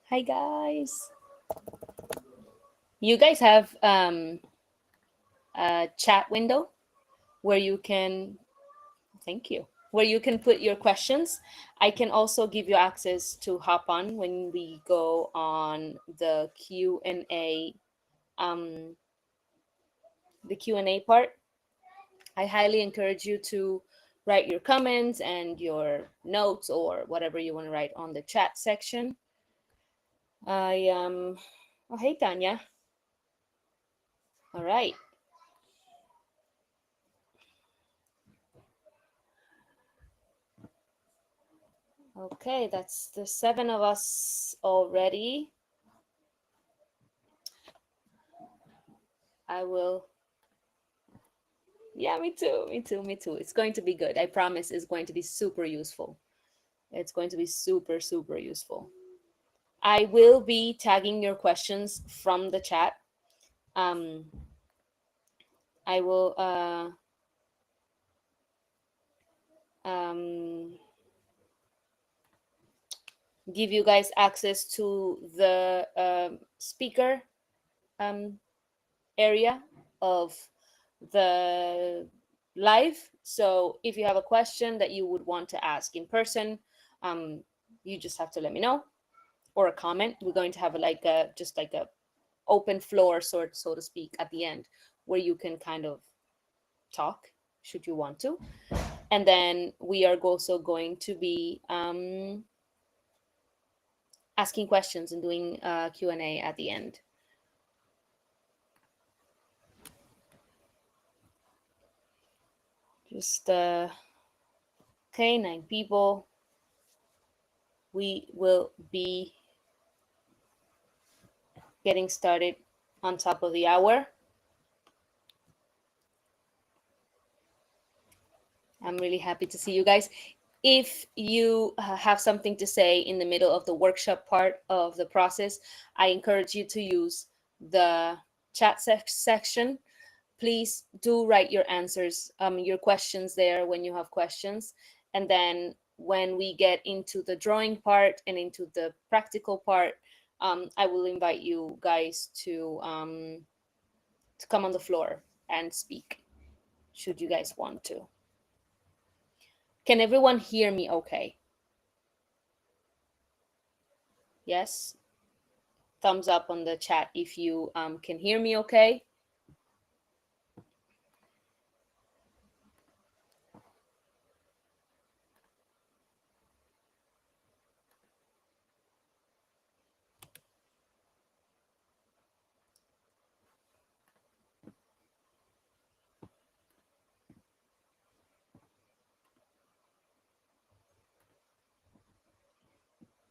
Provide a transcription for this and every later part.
Hi guys. You guys have a chat window where you can, thank you, where you can put your questions. I can also give you access to hop on when we go on um, the Q&A part. I highly encourage you to write your comments and your notes or whatever you want to write on the chat section. I oh hey Tanya. All right. Okay, that's the 7 of us already. I will. Yeah, me too. Me too. Me too. It's going to be good. I promise it's going to be super useful. It's going to be super, super useful. I will be tagging your questions from the chat. Um, I will um, give you guys access to the speaker um, area of the live. So if you have a question that you would want to ask in person, you just have to let me know, or a comment. We're going to have like a just like a open floor, sort so to speak, at the end, where you can kind of talk should you want to. And then we are also going to be asking questions and doing Q&A at the end. Just okay, 9 people. We will be getting started on top of the hour. I'm really happy to see you guys. If you have something to say in the middle of the workshop part of the process, I encourage you to use the chat section. Please do write your answers, your questions there when you have questions. And then when we get into the drawing part and into the practical part, I will invite you guys to come on the floor and speak, should you guys want to. Can everyone hear me okay? Yes? Thumbs up on the chat if you can hear me okay.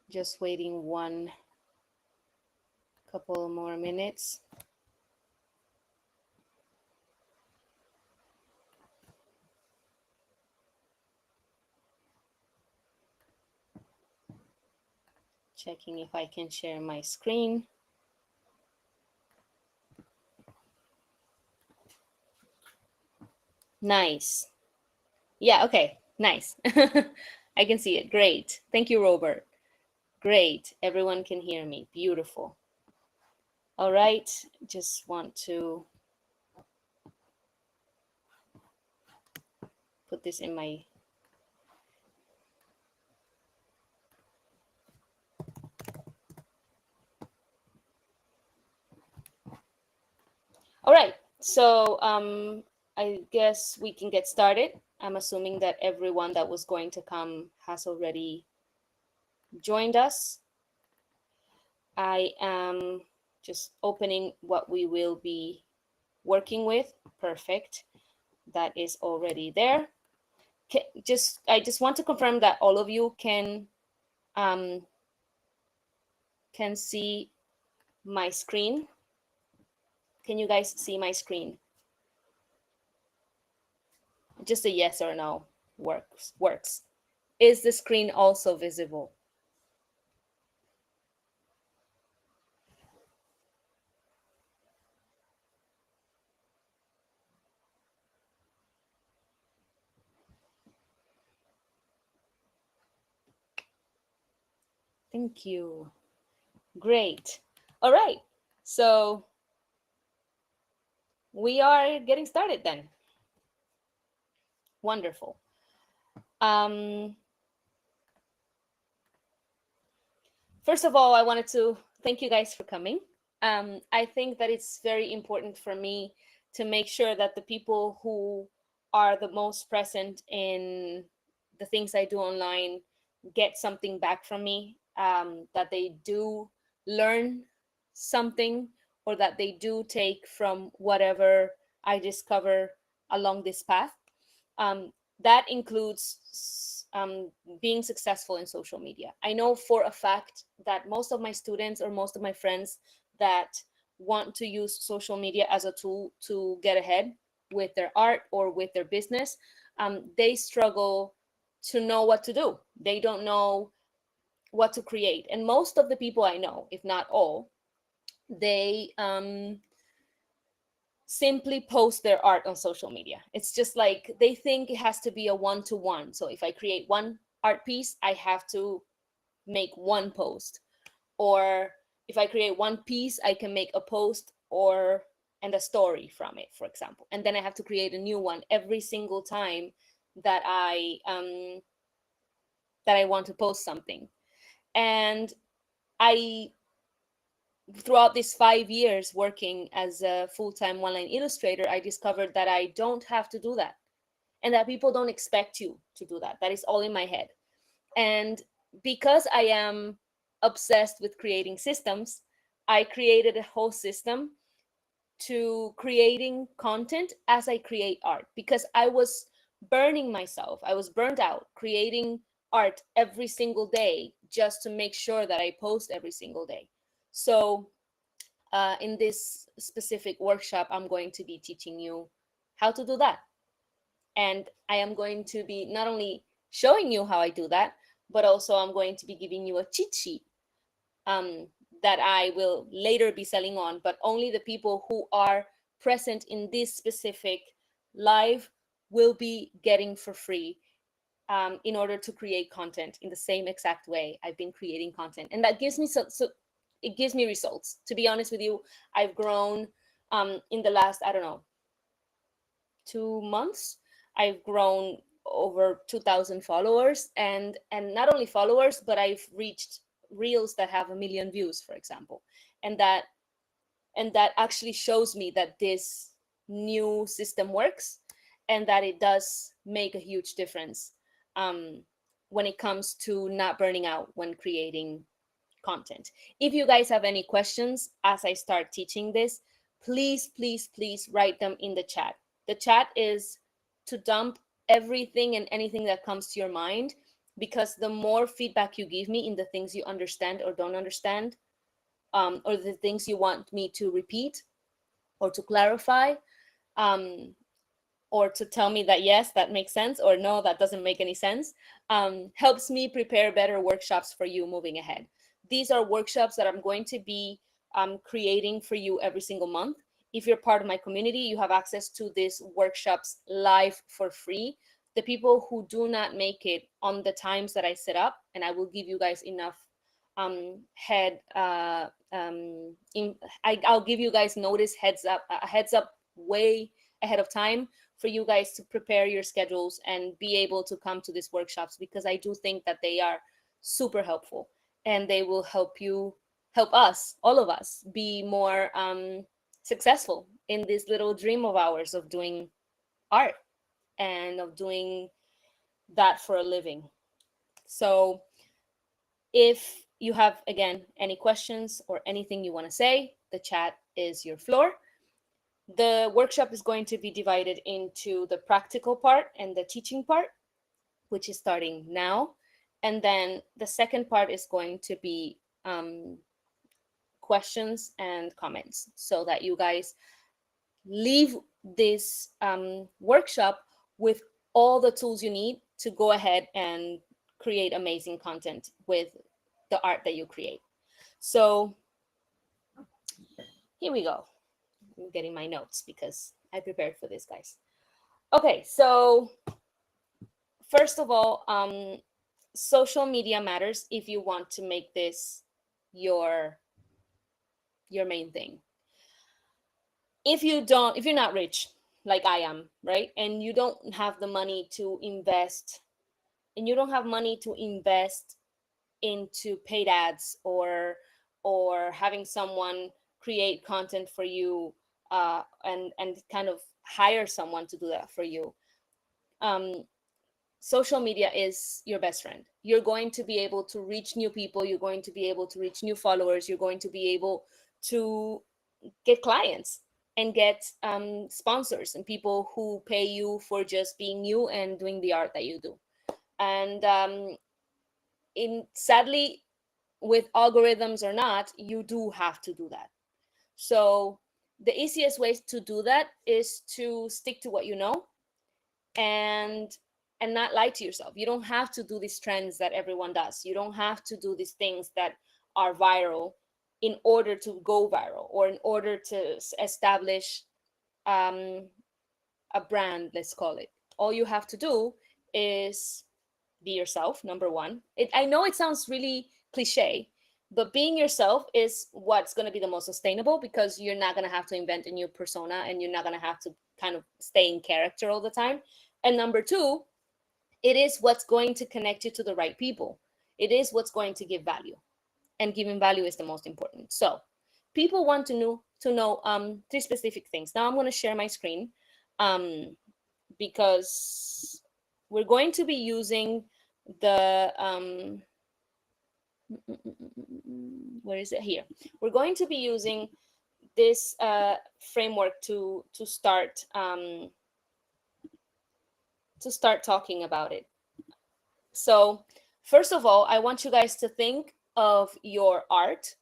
Just waiting one couple more minutes. Checking if I can share my screen. Nice. Yeah, okay, nice. I can see it. Great. Thank you, Robert. Great. Everyone can hear me. Beautiful. All right. Just want to put this in my... All right. So I guess we can get started. I'm assuming that everyone that was going to come has already joined us. I am just opening what we will be working with. Perfect. That is already there. I just want to confirm that all of you can see my screen. Can you guys see my screen? Just a yes or no works. Is the screen also visible? Thank you. Great. All right. So we are getting started then. Wonderful. Um, First of all, I wanted to thank you guys for coming. I think that it's very important for me to make sure that the people who are the most present in the things I do online get something back from me, that they do learn something, or that they do take from whatever I discover along this path. Um, that includes being successful in social media. I know for a fact that most of my students or most of my friends that want to use social media as a tool to get ahead with their art or with their business, they struggle to know what to do. They don't know what to create. And most of the people I know, if not all, they simply post their art on social media. It's just like they think it has to be a one to one. So if I create one art piece, I have to make one post. Or if I create one piece, I can make a post or and a story from it, for example. And then I have to create a new one every single time that I want to post something. And I throughout these 5 years working as a full-time online illustrator, I discovered that I don't have to do that, and that people don't expect you to do that. That is all in my head. And because I am obsessed with creating systems, I created a whole system to creating content as I create art, because I was burning myself. I was burned out creating art every single day just to make sure that I post every single day. So in this specific workshop, I'm going to be teaching you how to do that. And I am going to be not only showing you how I do that, but also I'm going to be giving you a cheat sheet um, that I will later be selling on, but only the people who are present in this specific live will be getting for free, in order to create content in the same exact way I've been creating content. And that gives me so it gives me results. To be honest with you, I've grown in the last, I don't know, 2 months. I've grown over 2,000 followers, and not only followers, but I've reached reels that have 1 million views, for example. And that actually shows me that this new system works, and that it does make a huge difference, um, when it comes to not burning out when creating content. If you guys have any questions as I start teaching this, please, please, please write them in the chat. The chat is to dump everything and anything that comes to your mind, because the more feedback you give me in the things you understand or don't understand, or the things you want me to repeat or to clarify, um, or to tell me that yes, that makes sense, or no, that doesn't make any sense, helps me prepare better workshops for you moving ahead. These are workshops that I'm going to be creating for you every single month. If you're part of my community, you have access to these workshops live for free. The people who do not make it on the times that I set up, and I will give you guys enough head I'll give you guys notice, heads up way ahead of time, for you guys to prepare your schedules and be able to come to these workshops, because I do think that they are super helpful, and they will help us, all of us, be more successful in this little dream of ours of doing art and of doing that for a living. So if you have, again, any questions or anything you want to say, the chat is your floor. The workshop is going to be divided into the practical part and the teaching part, which is starting now. And then the second part is going to be questions and comments, so that you guys leave this workshop with all the tools you need to go ahead and create amazing content with the art that you create. So here we go. I'm getting my notes because I prepared for this, guys. Okay, so first of all, social media matters if you want to make this your your main thing. If you're not rich like I am, right? And you don't have the money to invest, and you don't have money to invest into paid ads, or having someone create content for you, and kind of hire someone to do that for you, um, social media is your best friend. You're going to be able to reach new people, you're going to be able to reach new followers, you're going to be able to get clients and get sponsors and people who pay you for just being you and doing the art that you do. And in sadly, with algorithms or not, you do have to do that. So the easiest way to do that is to stick to what you know, and not lie to yourself. You don't have to do these trends that everyone does. You don't have to do these things that are viral in order to go viral, or in order to establish um, a brand, let's call it. All you have to do is be yourself, number one. I know it sounds really cliche, but being yourself is what's going to be the most sustainable, because you're not going to have to invent a new persona, and you're not going to have to kind of stay in character all the time. And number two, it is what's going to connect you to the right people. It is what's going to give value, and giving value is the most important. So people want to know three specific things. Now I'm going to share my screen, because we're going to be using the where is it here? We're going to be using this framework to start talking about it. So first of all, I want you guys to think of your art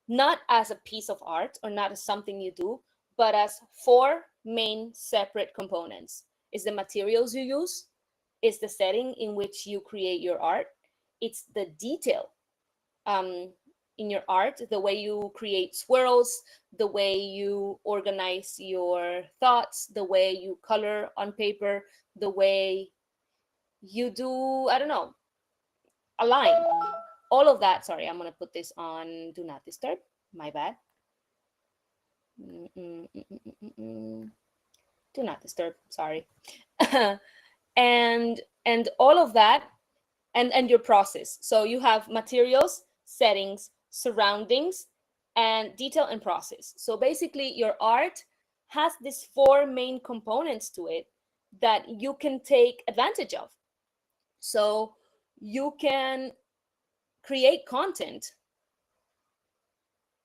not as a piece of art, or not as something you do, but as four main separate components. Is the materials you use, is the setting in which you create your art, it's the detail um, in your art, the way you create swirls, the way you organize your thoughts, the way you color on paper, the way you do, I don't know, a line. All of that. Sorry, I'm going to put this on do not disturb. My bad. Do not disturb. Sorry. And all of that, and your process. So you have materials, settings, surroundings, and detail and process. So basically your art has these four main components to it that you can take advantage of. So you can create content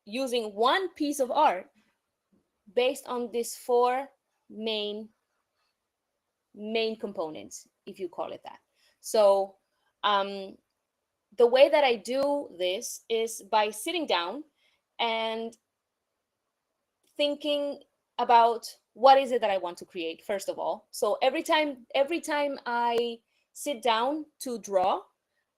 using one piece of art based on these four main components, if you call it that. So the way that I do this is by sitting down and thinking about what is it that I want to create, first of all. So every time I sit down to draw,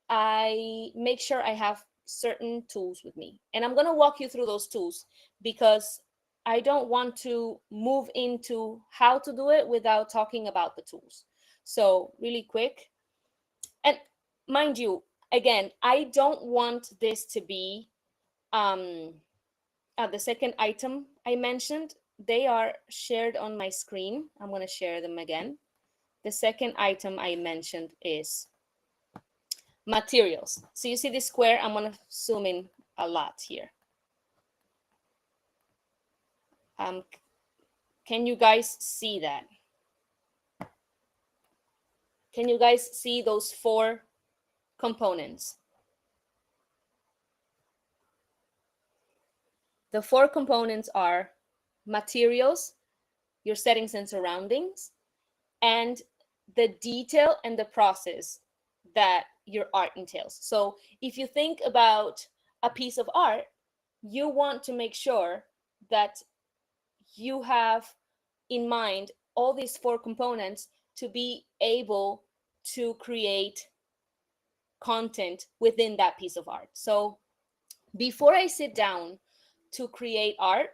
I make sure I have certain tools with me. And I'm going to walk you through those tools, because I don't want to move into how to do it without talking about the tools. So really quick, and mind you, again, I don't want this to be the second item I mentioned. They are shared on my screen. I'm going to share them again. The second item I mentioned is materials. So you see this square, I'm going to zoom in a lot here. Can you guys see that? Can you guys see those four components? The four components are materials, your settings and surroundings, and the detail and the process that your art entails. So if you think about a piece of art, you want to make sure that you have in mind all these four components to be able to create content within that piece of art. So before I sit down to create art,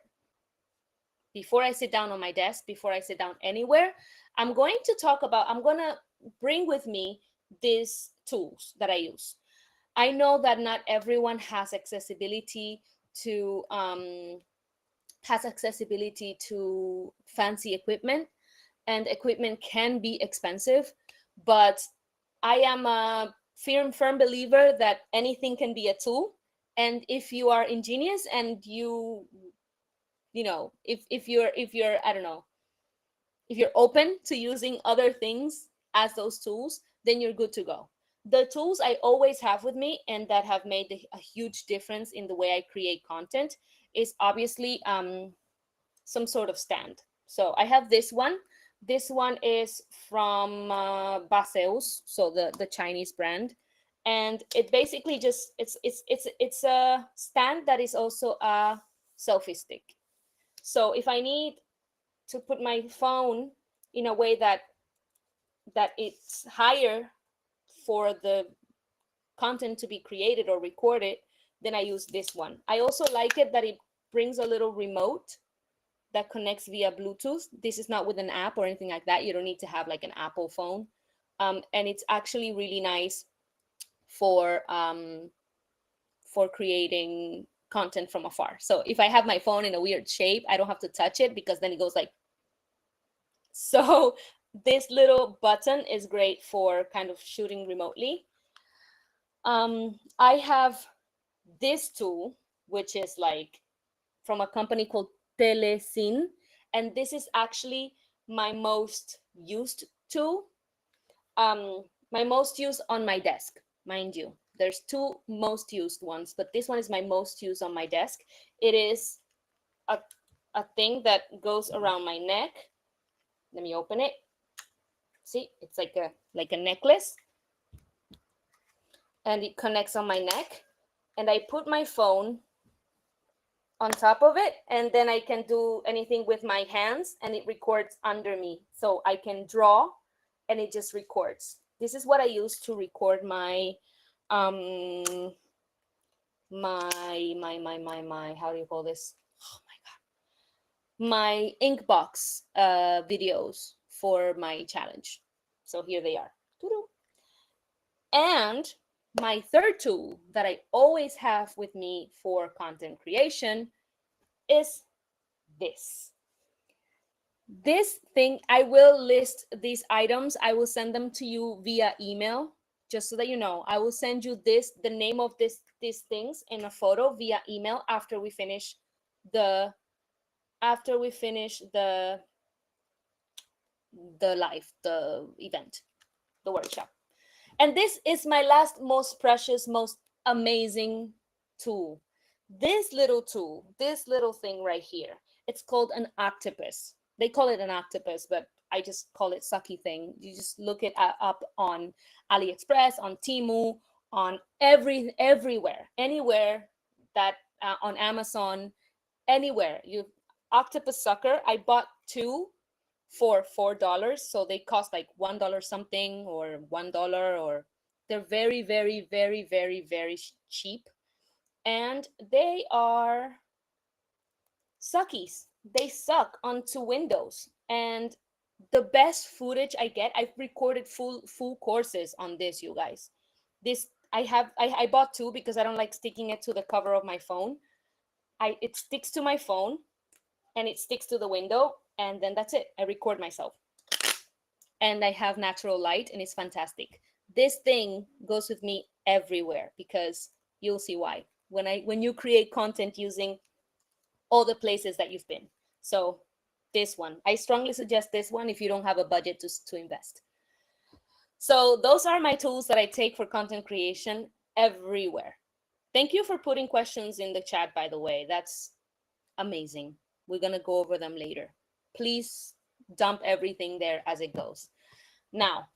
before I sit down on my desk, before I sit down anywhere, I'm going to bring with me these tools that I use. I know that not everyone has accessibility to has accessibility to fancy equipment, and equipment can be expensive, but I am a firm believer that anything can be a tool. And if you are ingenious and you know, if you're I don't know, if you're open to using other things as those tools, then you're good to go. The tools I always have with me and that have made a huge difference in the way I create content is obviously some sort of stand. So I have this one. This one is from Baseus, so the Chinese brand, and it basically just it's a stand that is also a selfie stick. So if I need to put my phone in a way that it's higher for the content to be created or recorded, then I use this one. I also like it that it brings a little remote that connects via Bluetooth. This is not with an app or anything like that. You don't need to have like an Apple phone. And it's actually really nice for creating content from afar. So if I have my phone in a weird shape, I don't have to touch it because then it goes like so. This little button is great for kind of shooting remotely. I have this tool, which is like from a company called Telesin, and this is actually my most used tool. My most used on my desk, mind you. There's two most used ones, but this one is my most used on my desk. It is a, a thing that goes around my neck. Let me open it. See, it's like a necklace, and it connects on my neck. And I put my phone on top of it, and then I can do anything with my hands, and it records under me. So I can draw and it just records. This is what I use to record um my how do you call this? Oh my god. My Inkbox videos for my challenge. So here they are. And my third tool that I always have with me for content creation is this. This thing, I will list these items. I will send them to you via email, just so that you know. I will send you the name of these things in a photo via email after we finish the the event, the workshop. And this is my last, most precious, most amazing tool. This little tool, this little thing right here, it's called an octopus. They call it an octopus, but I just call it sucky thing. You just look it up on AliExpress, on Temu, on everywhere, anywhere that on Amazon, anywhere. You octopus sucker. I bought two for $4, so they cost like $1 something or $1, or they're very cheap, and they are suckies. They suck onto windows, and the best footage I get, I've recorded full courses on this, you guys. This I bought two because I don't like sticking it to the cover of my phone. It sticks to my phone and it sticks to the window, and then that's it. I record myself, and I have natural light, and it's fantastic. This thing goes with me everywhere because you'll see why when you create content using all the places that you've been. So this one, I strongly suggest this one if you don't have a budget to invest. So those are my tools that I take for content creation everywhere. Thank you for putting questions in the chat, by the way. That's amazing. We're going to go over them later. Please dump everything there as it goes. Now,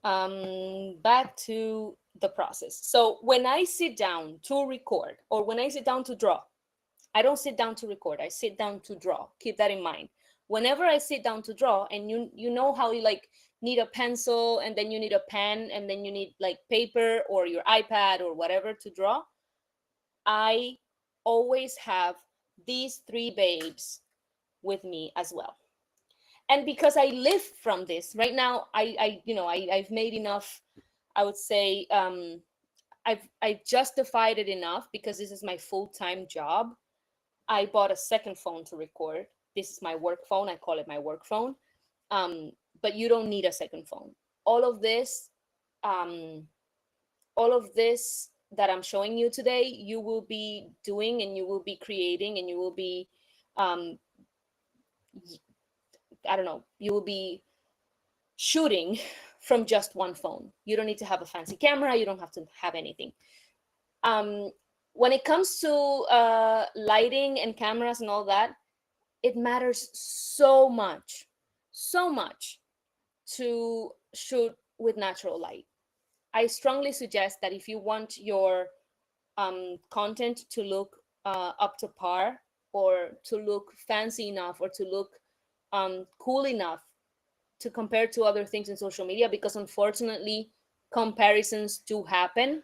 back to the process. So when I sit down to record, or when I sit down to draw, I don't sit down to record, I sit down to draw. Keep that in mind. Whenever I sit down to draw, and you know how you like need a pencil, and then you need a pen, and then you need like paper or your iPad or whatever to draw, I always have these three babes with me as well. And because I live from this right now, I've made enough. I would say I've justified it enough because this is my full-time job. I bought a second phone to record. This is my work phone. I call it my work phone. Um, but you don't need a second phone. All of this, um, all of this that I'm showing you today, you will be doing and you will be creating and you will be, um, I don't know, you will be shooting from just one phone. You don't need to have a fancy camera. You don't have to have anything. Um, when it comes to lighting and cameras and all that, it matters so much to shoot with natural light. I strongly suggest that if you want your content to look up to par, or to look fancy enough, or to look cool enough to compare to other things in social media, because unfortunately comparisons do happen.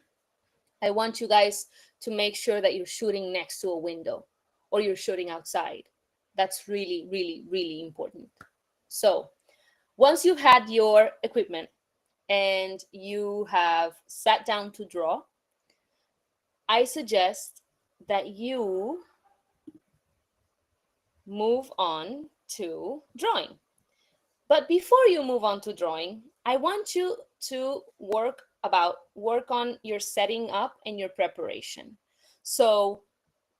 I want you guys to make sure that you're shooting next to a window or you're shooting outside. That's really, really, really important. So once you've had your equipment and you have sat down to draw, I suggest that you move on to drawing. But before you move on to drawing, I want you to work on your setting up and your preparation. So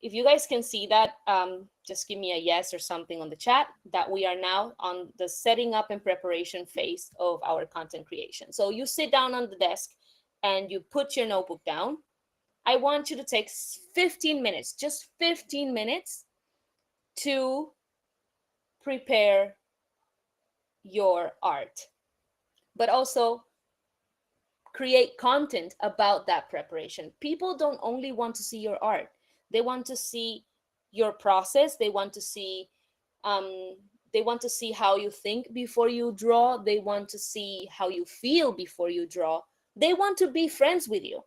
if you guys can see that, just give me a yes or something on the chat that we are now on the setting up and preparation phase of our content creation. So you sit down on the desk and you put your notebook down. I want you to take 15 minutes, just 15 minutes, to prepare your art, but also create content about that preparation. People don't only want to see your art, they want to see your process. Um, they want to see how you think before you draw. They want to see how you feel before you draw. They want to be friends with you.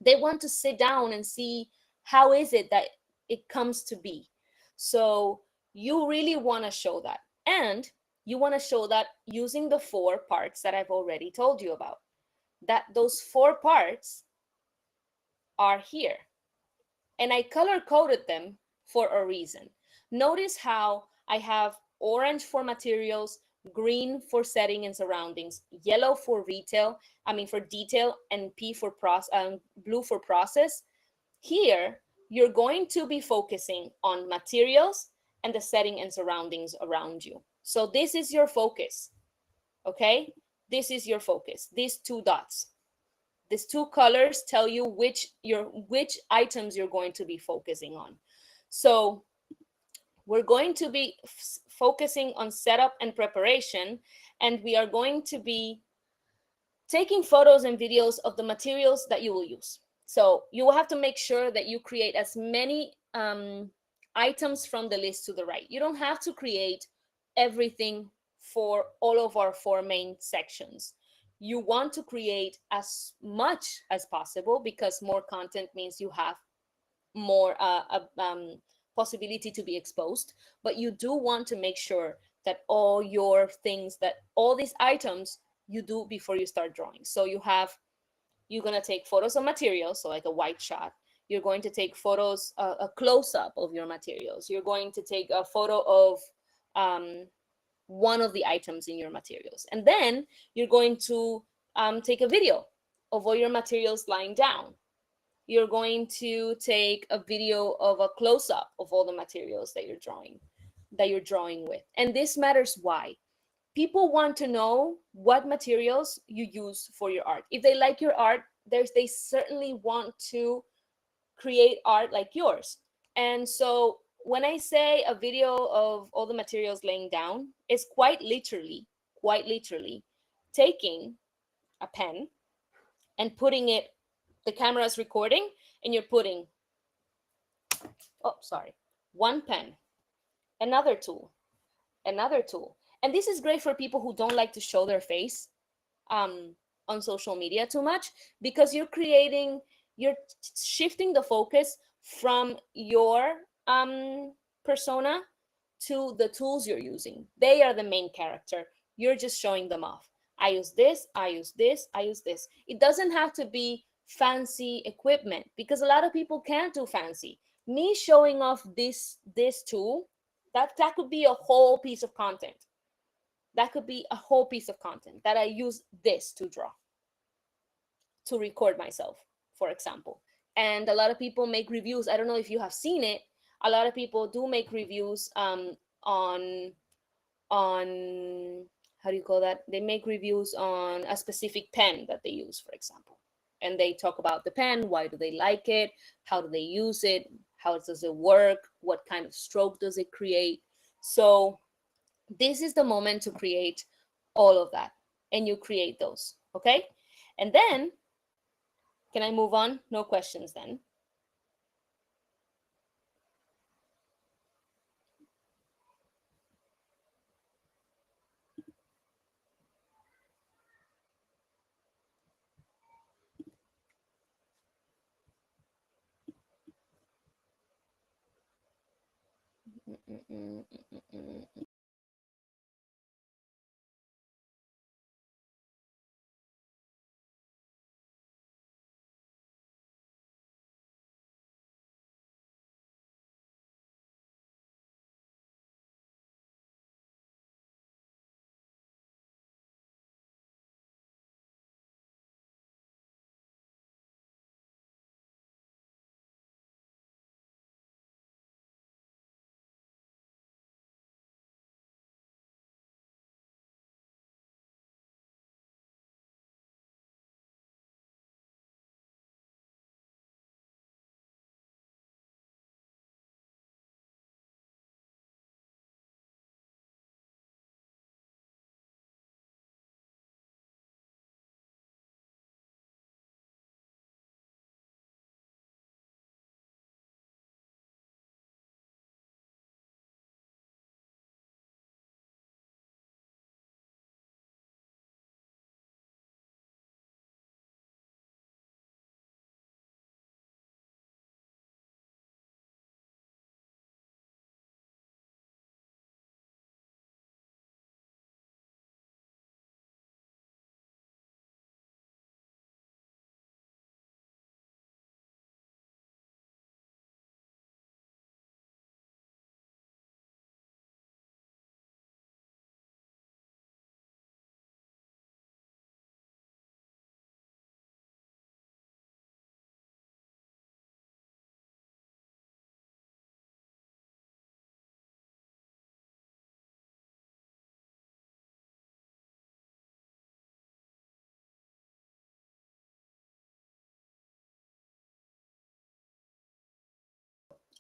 They want to sit down and see how is it that it comes to be. So you really want to show that, and you want to show that using the 4 parts that I've already told you about. That those 4 parts are here, and I color coded them for a reason. Notice how I have orange for materials, green for setting and surroundings, yellow for for detail, and blue for process. Here, you're going to be focusing on materials and the setting and surroundings around you. So this is your focus, okay? This is your focus, these 2 dots. These 2 colors tell you which items you're going to be focusing on. So we're going to be focusing on setup and preparation, and we are going to be taking photos and videos of the materials that you will use. So you will have to make sure that you create as many items from the list to the right. You don't have to create everything for all of our 4 main sections. You want to create as much as possible, because more content means you have more possibility to be exposed. But you do want to make sure that all these items you do before you start drawing. So you're going to take photos of materials, so like a white shot. You're going to take photos, a close-up of your materials. You're going to take a photo of one of the items in your materials. And then you're going to take a video of all your materials lying down. You're going to take a video of a close-up of all the materials that you're drawing with. And this matters. Why? People want to know what materials you use for your art. If they like your art, they certainly want to create art like yours. And so when I say a video of all the materials laying down, it's quite literally taking a pen and putting it, the camera is recording, and you're putting, one pen, another tool, another tool. And this is great for people who don't like to show their face on social media too much, because you're shifting the focus from your persona to the tools you're using. They are the main character. You're just showing them off. I use this, I use this, I use this. It doesn't have to be fancy equipment, because a lot of people can't do fancy. me showing off this tool, that could be a whole piece of content. That could be a whole piece of content that I use this to draw, to record myself, for example. And a lot of people make reviews. I don't know if you have seen it. A lot of people do make reviews on how do you call that? They make reviews on a specific pen that they use, for example. And they talk about the pen, why do they like it, how do they use it, how does it work, what kind of stroke does it create. So this is the moment to create all of that, and you create those, okay? And then, can I move on? No questions then.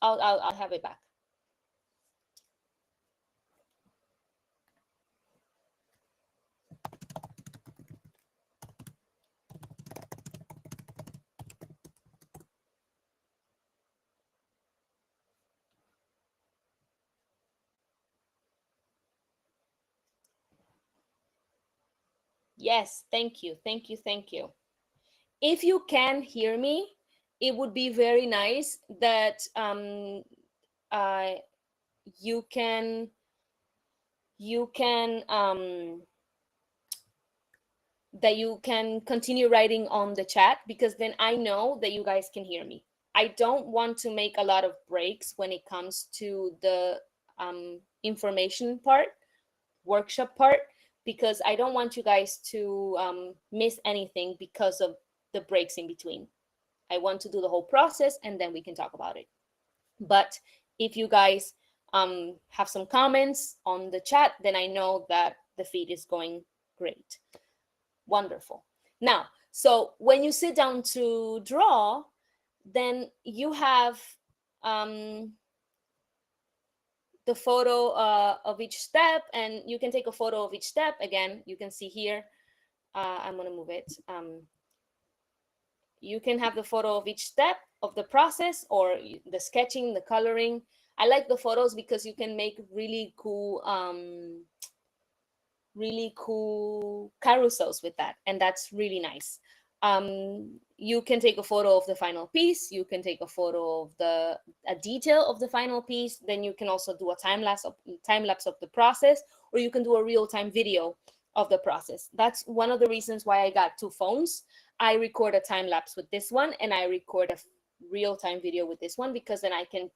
I'll have it back. Yes, thank you, thank you, thank you. If you can hear me, it would be very nice that uh, you can you can that you can continue writing on the chat, because then I know that you guys can hear me. I don't want to make a lot of breaks when it comes to the information part, workshop part, because I don't want you guys to miss anything because of the breaks in between. I want to do the whole process and then we can talk about it. But if you guys have some comments on the chat, then I know that the feed is going great. Wonderful. Now, so when you sit down to draw, then you have the photo of each step, and you can take a photo of each step. Again, you can see here, I'm going to move it. You can have the photo of each step of the process, or the sketching, the coloring. I like the photos because you can make really cool carousels with that, and that's really nice. You can take a photo of the final piece, you can take a photo of a detail of the final piece, then you can also do a time lapse of the process, or you can do a real-time video of the process. That's one of the reasons why I got two phones. I record a time lapse with this one, and I record real-time video with this one, because then I can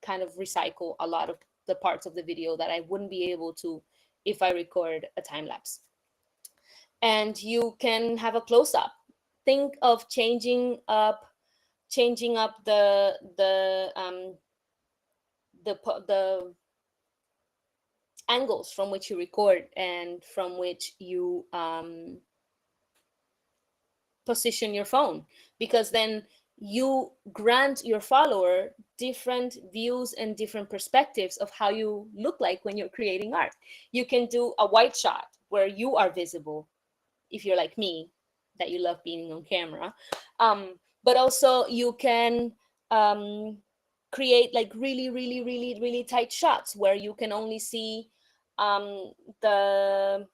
kind of recycle a lot of the parts of the video that I wouldn't be able to if I record a time lapse. And you can have a close up. Think of changing up the angles from which you record and from which you position your phone, because then you grant your follower different views and different perspectives of how you look like when you're creating art. You can do a wide shot where you are visible, if you're like me, that you love being on camera. But also you can create like really, really, really, really tight shots where you can only see um, the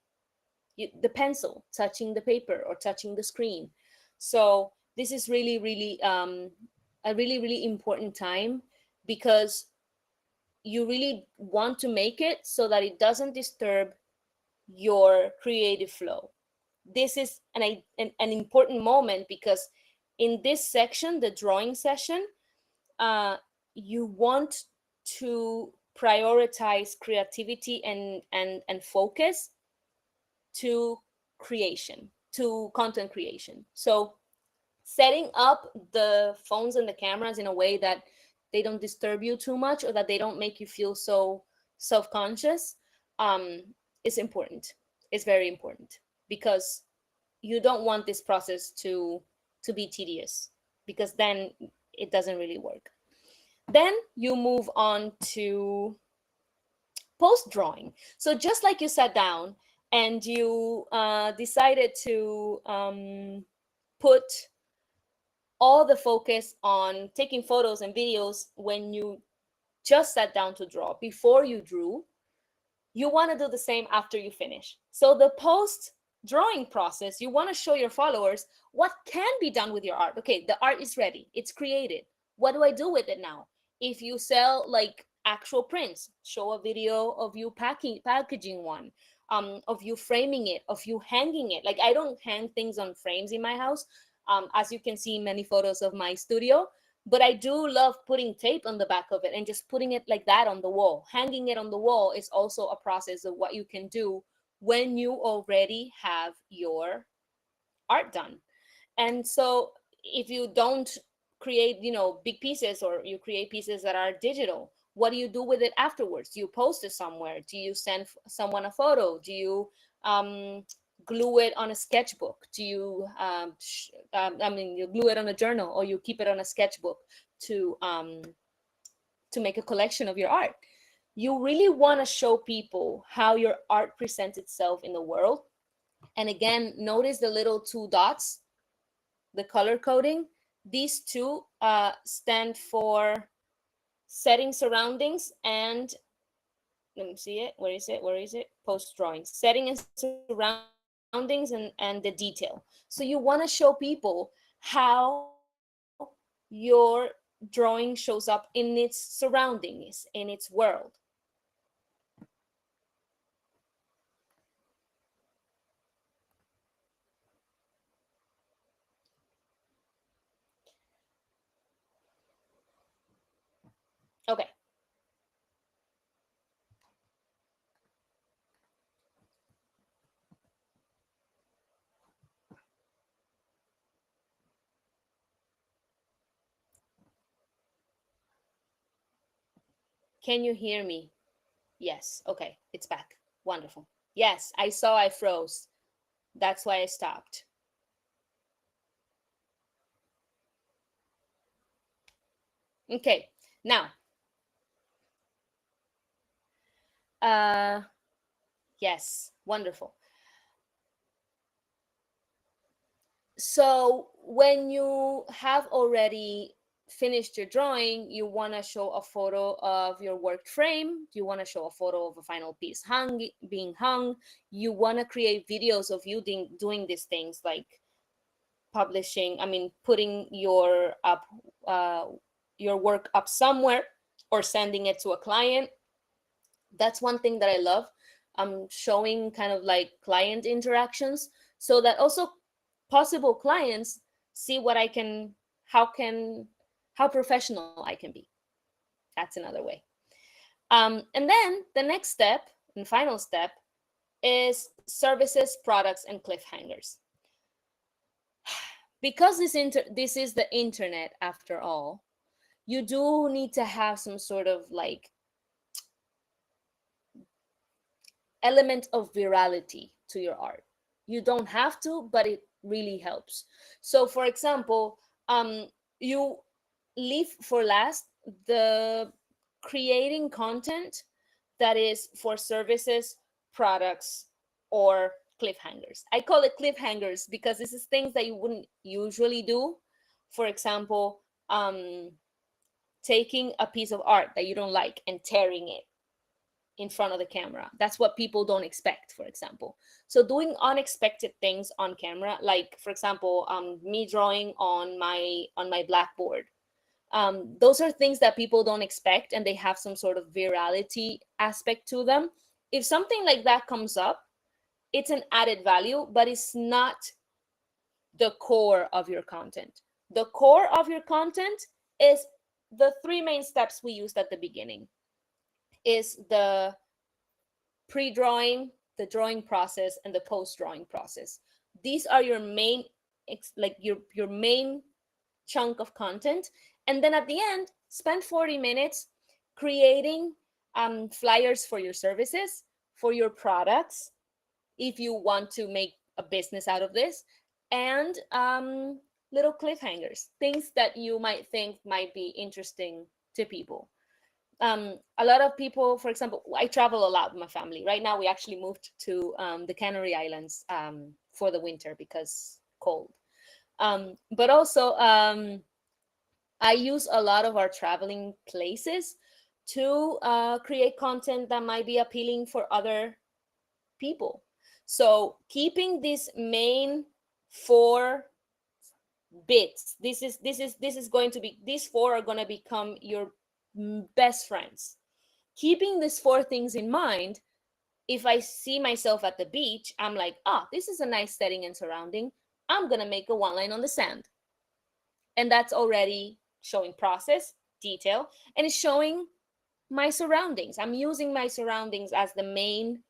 the pencil touching the paper or touching the screen. So this is really, really a really, really important time, because you really want to make it so that it doesn't disturb your creative flow. This is an important moment, because in this section, the drawing session, uh, you want to prioritize creativity and focus to creation, to content creation. So setting up the phones and the cameras in a way that they don't disturb you too much, or that they don't make you feel so self-conscious, um, is important. It's very important, because you don't want this process to be tedious, because then it doesn't really work. Then you move on to post drawing. So just like you sat down and you decided to put all the focus on taking photos and videos when you just sat down to draw, before you drew, you want to do the same after you finish. So the post drawing process, you want to show your followers what can be done with your art. Okay, the art is ready, it's created. What do I do with it now? If you sell like actual prints, show a video of you packaging one, of you framing it, of you hanging it. Like, I don't hang things on frames in my house, as you can see in many photos of my studio. But I do love putting tape on the back of it and just putting it like that on the wall. Hanging it on the wall is also a process of what you can do when you already have your art done. And so if you don't create, big pieces, or you create pieces that are digital, what do you do with it afterwards? Do you post it somewhere? Do you send someone a photo? Do you glue it on a sketchbook? Do you you glue it on a journal, or you keep it on a sketchbook to make a collection of your art? You really want to show people how your art presents itself in the world. And again, notice the little two dots, the color coding. These two stand for setting surroundings and, let me see it. Where is it? Post drawing. Setting and surroundings and the detail. So you want to show people how your drawing shows up in its surroundings, in its world. Okay. Can you hear me? Yes. Okay. It's back. Wonderful. Yes, I saw I froze. That's why I stopped. Okay. Now, yes, wonderful. So when you have already finished your drawing, you want to show a photo of your work frame, you want to show a photo of a final piece being hung, you want to create videos of you doing these things, like putting your work up somewhere, or sending it to a client. That's one thing that I love. I'm showing kind of like client interactions, so that also possible clients see how can how professional I can be. That's another way. And then the next step and final step is services, products, and cliffhangers. Because this is the internet after all, you do need to have some sort of like element of virality to your art. You don't have to, but it really helps. So, for example, you leave for last the creating content that is for services, products, or cliffhangers. I call it cliffhangers because this is things that you wouldn't usually do. For example, taking a piece of art that you don't like and tearing it in front of the camera. That's what people don't expect, for example. So doing unexpected things on camera, like for example, me drawing on my blackboard. Those are things that people don't expect, and they have some sort of virality aspect to them. If something like that comes up, it's an added value, but it's not the core of your content. The core of your content is the three main steps we used at the beginning, is the pre-drawing, the drawing process, and the post-drawing process. These are your main, like your main chunk of content. And then at the end, spend 40 minutes creating flyers for your services, for your products, if you want to make a business out of this, and little cliffhangers, things that you might think might be interesting to people. A lot of people, for example, I travel a lot with my family. Right now, we actually moved to the Canary Islands for the winter because cold. But also, I use a lot of our traveling places to create content that might be appealing for other people. So keeping these main four bits, this is going to be, these four are going to become your best friends. Keeping these four things in mind, if I see myself at the beach, I'm like, ah, this is a nice setting and surrounding. I'm going to make a one line on the sand. And that's already showing process, detail, and it's showing my surroundings. I'm using my surroundings as the main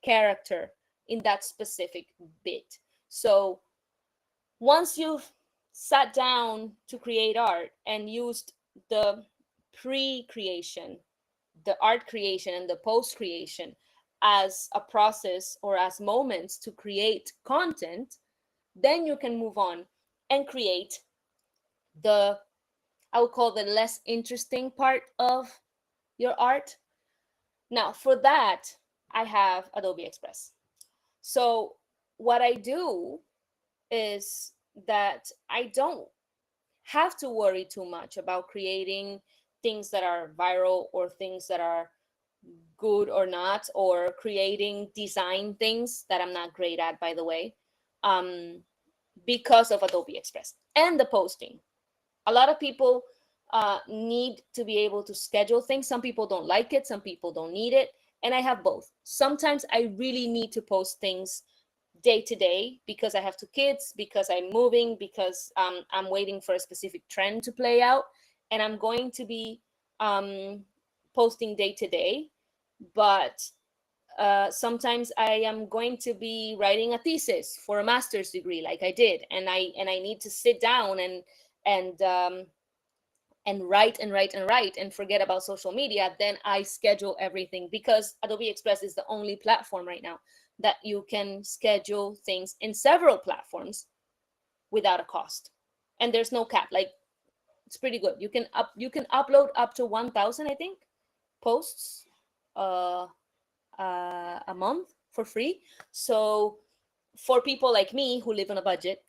character in that specific bit. So once you've sat down to create art and used the pre-creation, the art creation, and the post-creation as a process or as moments to create content, then you can move on and create the, I would call, the less interesting part of your art. Now, for that, I have Adobe Express. So what I do is that I don't have to worry too much about creating things that are viral or things that are good or not, or creating design things that I'm not great at, by the way, because of Adobe Express and the posting. A lot of people need to be able to schedule things. Some people don't like it, some people don't need it, and I have both. Sometimes I really need to post things day to day because I have two kids, because I'm moving, because I'm waiting for a specific trend to play out, and I'm going to be posting day to day. But sometimes I am going to be writing a thesis for a master's degree, like I did, and I need to sit down and write and write and write and forget about social media. Then I schedule everything, because Adobe Express is the only platform right now that you can schedule things in several platforms without a cost, and there's no cap. Like, it's pretty good. You can upload up to 1,000, I think, posts uh, a month for free. So for people like me who live on a budget,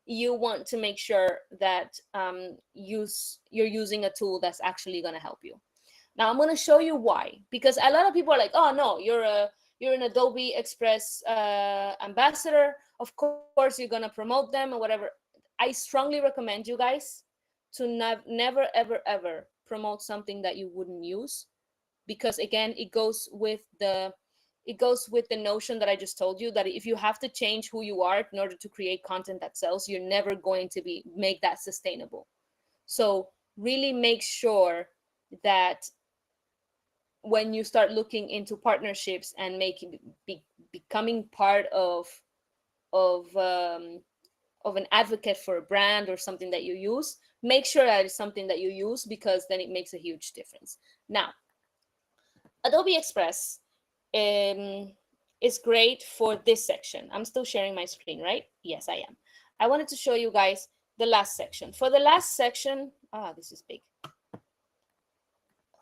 you want to make sure that you're using a tool that's actually going to help you. Now I'm going to show you why, because a lot of people are like, oh no, you're an Adobe Express ambassador, of course you're going to promote them or whatever. I strongly recommend you guys to never ever ever promote something that you wouldn't use, because again, it goes with the notion that I just told you, that if you have to change who you are in order to create content that sells, you're never going to make that sustainable. So really make sure that when you start looking into partnerships and becoming part of an advocate for a brand or something that you use, make sure that it's something that you use, because then it makes a huge difference. Now, Adobe Express is great for this section. I'm still sharing my screen, right? Yes, I am. I wanted to show you guys the last section. For the last section, this is big.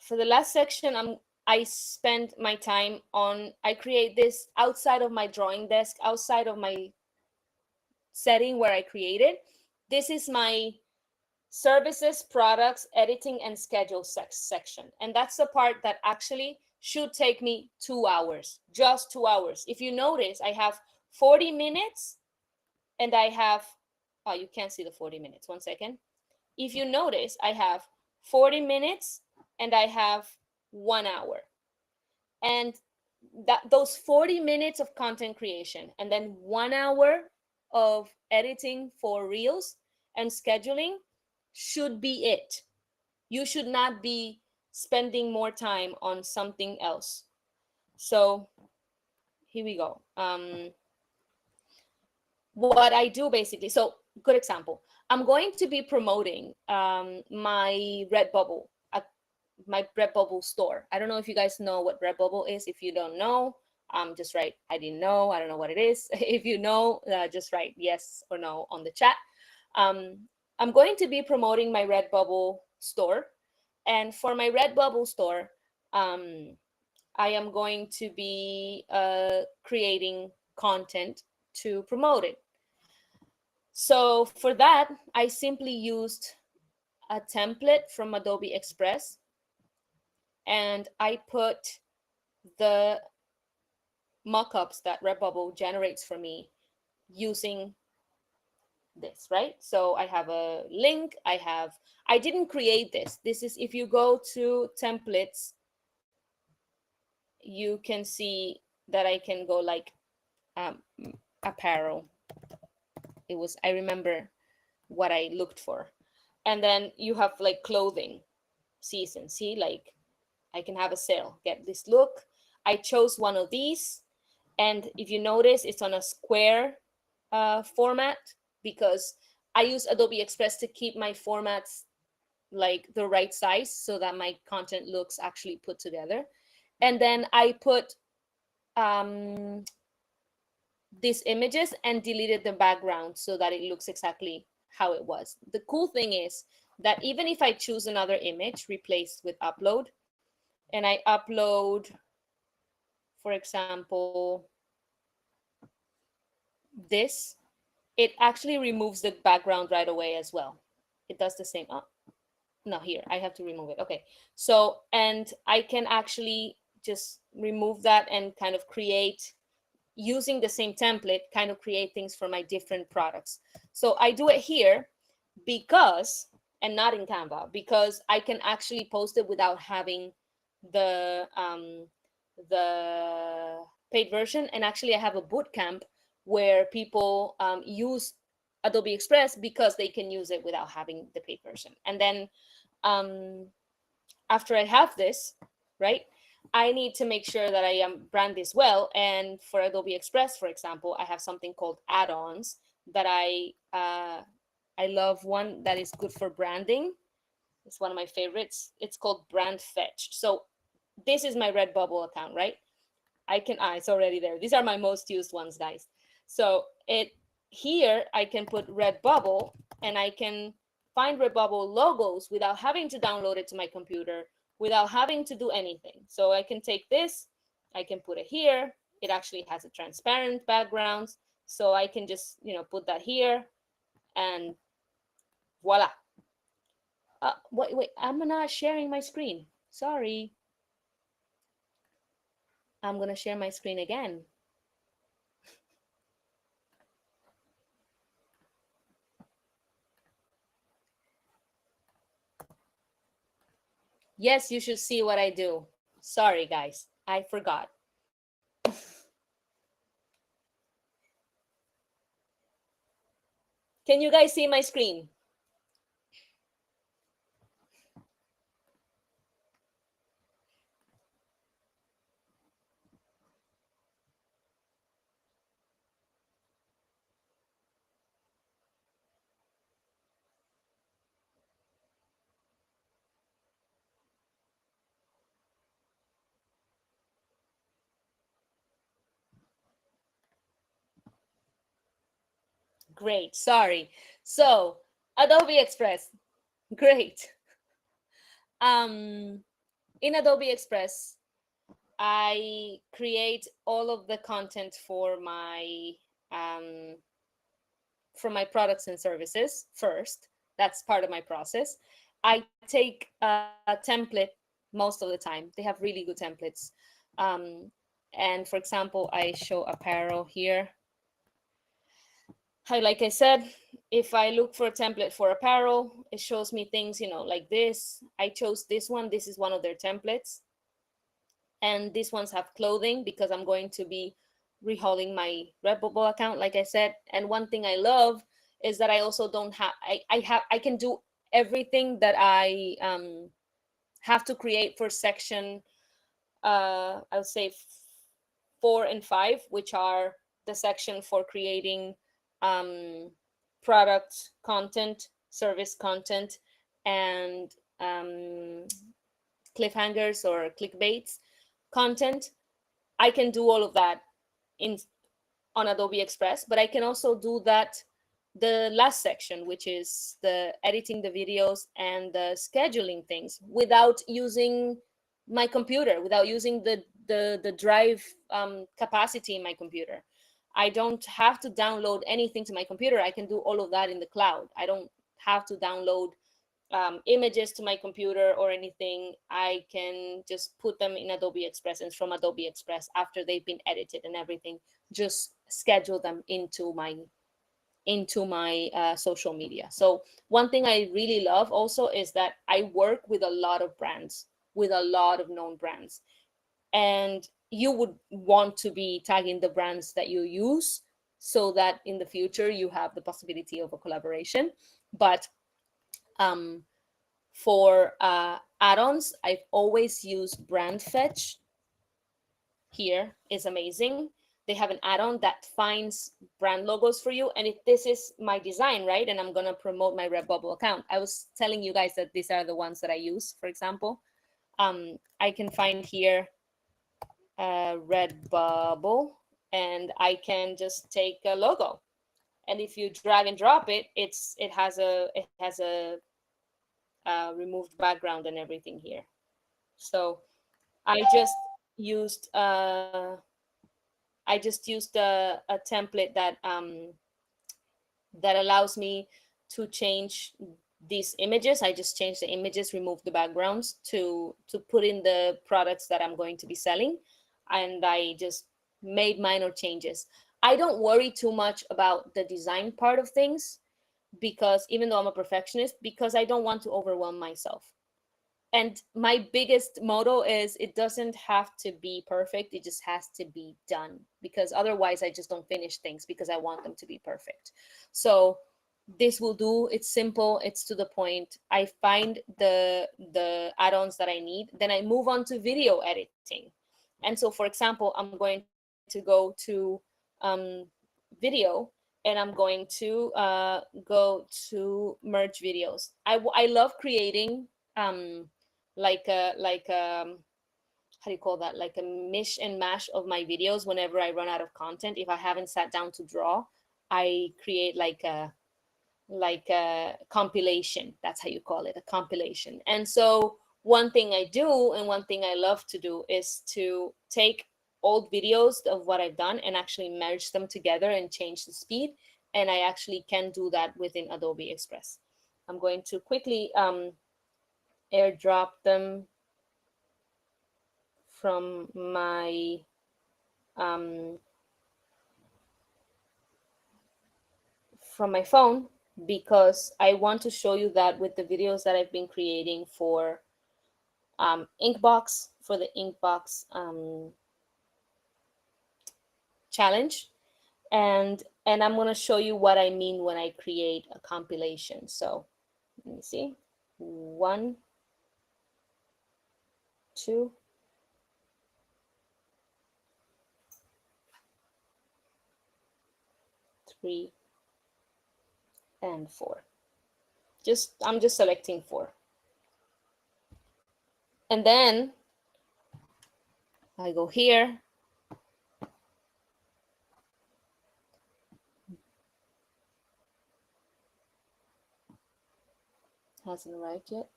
For the last section, I spend my time on, I create this outside of my drawing desk, outside of my setting where I created. This is my services, products, editing, and schedule section. And that's the part that actually should take me 2 hours, just 2 hours. If you notice, I have 40 minutes and I have, oh, you can't see the 40 minutes. 1 second. If you notice, I have 40 minutes and I have 1 hour. And those 40 minutes of content creation and then 1 hour of editing for reels and scheduling should be it. You should not be spending more time on something else. So here we go. What I do basically, so good example, I'm going to be promoting my Redbubble, my Redbubble store. I don't know if you guys know what Redbubble is. If you don't know, just write, I didn't know, I don't know what it is. If you know, just write yes or no on the chat. I'm going to be promoting my Redbubble store. And for my Redbubble store, I am going to be creating content to promote it. So for that, I simply used a template from Adobe Express, and I put the mockups that Redbubble generates for me using this, right? So I have a link, I didn't create this. This is, if you go to templates, you can see that I can go like apparel. I remember what I looked for. And then you have like clothing season. See, like I can have a sale, get this look. I chose one of these. And if you notice, it's on a square format, because I use Adobe Express to keep my formats like the right size so that my content looks actually put together. And then I put these images and deleted the background so that it looks exactly how it was. The cool thing is that even if I choose another image, replace with upload, and I upload, for example, this, it actually removes the background right away as well. It does the same. Oh, no, here, I have to remove it. Okay, so, and I can actually just remove that and kind of create, using the same template, kind of create things for my different products. So I do it here because, and not in Canva, because I can actually post it without having the paid version. And actually I have a boot camp where people use Adobe Express because they can use it without having the paid version. And then after I have this, right, I need to make sure that I brand this well. And for Adobe Express, for example, I have something called add-ons that I love. One that is good for branding. It's one of my favorites. It's called Brand Fetch. So this is my Redbubble account, right? It's already there. These are my most used ones, guys. So here I can put Redbubble, and I can find Redbubble logos without having to download it to my computer, without having to do anything. So I can take this, I can put it here. It actually has a transparent background. So I can just, put that here, and voila. Wait, I'm not sharing my screen. Sorry. I'm going to share my screen again. Yes, you should see what I do. Sorry, guys. I forgot. Can you guys see my screen? Great. Sorry. So Adobe Express. Great. Um, in Adobe Express, I create all of the content um, for my products and services first. That's part of my process. I take a template most of the time. They have really good templates. Um, and for example, I show apparel here. Like I said, if I look for a template for apparel, it shows me things, like this. I chose this one. This is one of their templates. And these ones have clothing because I'm going to be rehauling my Redbubble account, like I said. And one thing I love is that I also don't have, I can do everything that I have to create for section, I would say 4 and 5, which are the section for creating um, product content, service content, and cliffhangers or clickbaits content. I can do all of that in on Adobe Express, but I can also do that the last section, which is the editing the videos and the scheduling things without using my computer, without using the drive capacity in my computer. I don't have to download anything to my computer. I can do all of that in the cloud. I don't have to download images to my computer or anything. I can just put them in Adobe Express, and from Adobe Express, after they've been edited and everything, just schedule them into my social media. So one thing I really love also is that I work with a lot of brands, with a lot of known brands, and you would want to be tagging the brands that you use so that in the future you have the possibility of a collaboration. But um, for add-ons, I've always used Brand Fetch. Here is amazing. They have an add-on that finds brand logos for you. And if this is my design, right, and I'm going to promote my Redbubble account, I was telling you guys that these are the ones that I use, for example. I can find here Redbubble, and I can just take a logo. And if you drag and drop it, it has a removed background and everything here. So I just used a template that allows me to change these images. I just changed the images, remove the backgrounds to put in the products that I'm going to be selling, and I just made minor changes. I don't worry too much about the design part of things, because even though I'm a perfectionist, because I don't want to overwhelm myself. And my biggest motto is it doesn't have to be perfect, it just has to be done, because otherwise I just don't finish things because I want them to be perfect. So this will do. It's simple, it's to the point. I find the add-ons that I need, then I move on to video editing. And so, for example, I'm going to go to video, and I'm going to go to merge videos. I love creating like how do you call that, like a mish and mash of my videos. Whenever I run out of content, if I haven't sat down to draw, I create like a compilation. That's how you call it, a compilation. And so one thing I do, and one thing I love to do, is to take old videos of what I've done and actually merge them together and change the speed. And I actually can do that within Adobe Express. I'm going to quickly airdrop them from my um, phone, because I want to show you that with the videos that I've been creating for Inkbox, for the Inkbox challenge, and I'm going to show you what I mean when I create a compilation. So let me see. 1, 2, 3, and 4. I'm just selecting 4. And then I go here. Hasn't arrived yet.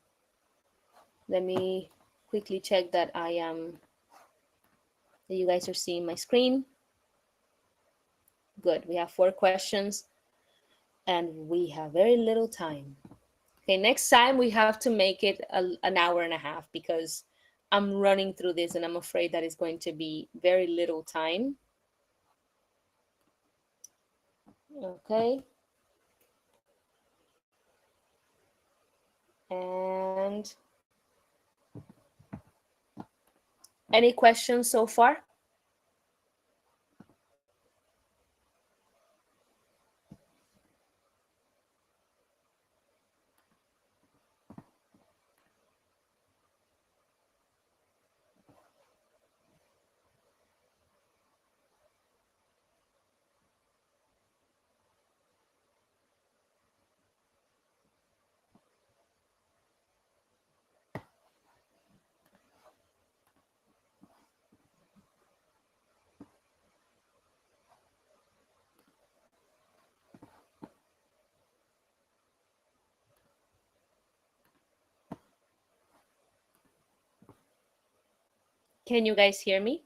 Let me quickly check that that you guys are seeing my screen. Good. We have 4 questions and we have very little time. Okay, next time we have to make it an hour and a half because I'm running through this and I'm afraid that it's going to be very little time. Okay. And any questions so far? Can you guys hear me?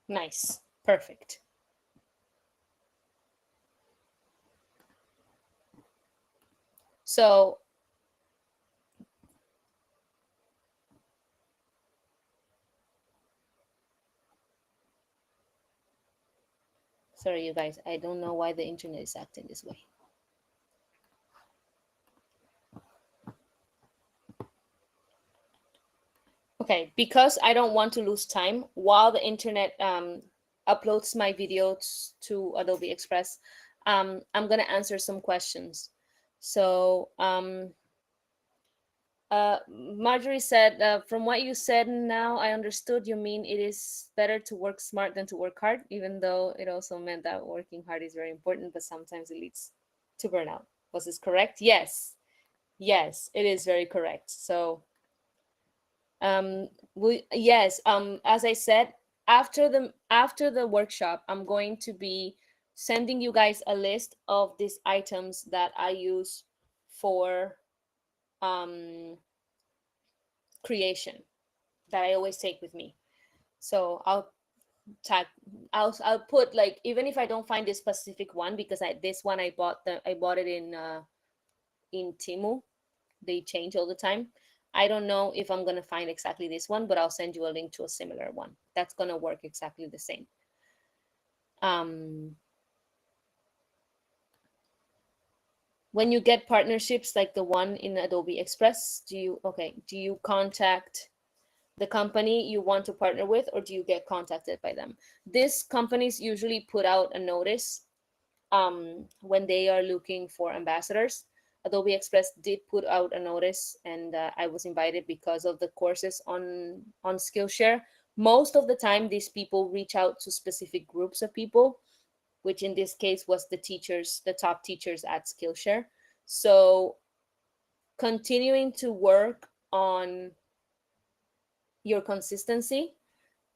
Nice. Perfect. So sorry, you guys, I don't know why the internet is acting this way. Okay, because I don't want to lose time while the internet uploads my videos to Adobe Express, I'm going to answer some questions. So Marjorie said, from what you said now, I understood you mean it is better to work smart than to work hard, even though it also meant that working hard is very important, but sometimes it leads to burnout. Was this correct? Yes. Yes, it is very correct. So as I said, after the workshop, I'm going to be sending you guys a list of these items that I use for creation that I always take with me. So tag I'll put, like, even if I don't find this specific one, because this one I bought it in Timu. They change all the time. I don't know if I'm going to find exactly this one, but I'll send you a link to a similar one that's going to work exactly the same. When you get partnerships like the one in Adobe Express, do you contact the company you want to partner with, or do you get contacted by them? These companies usually put out a notice when they are looking for ambassadors. Adobe Express did put out a notice, and I was invited because of the courses on Skillshare. Most of the time, these people reach out to specific groups of people, which in this case was the teachers, the top teachers at Skillshare. So continuing to work on your consistency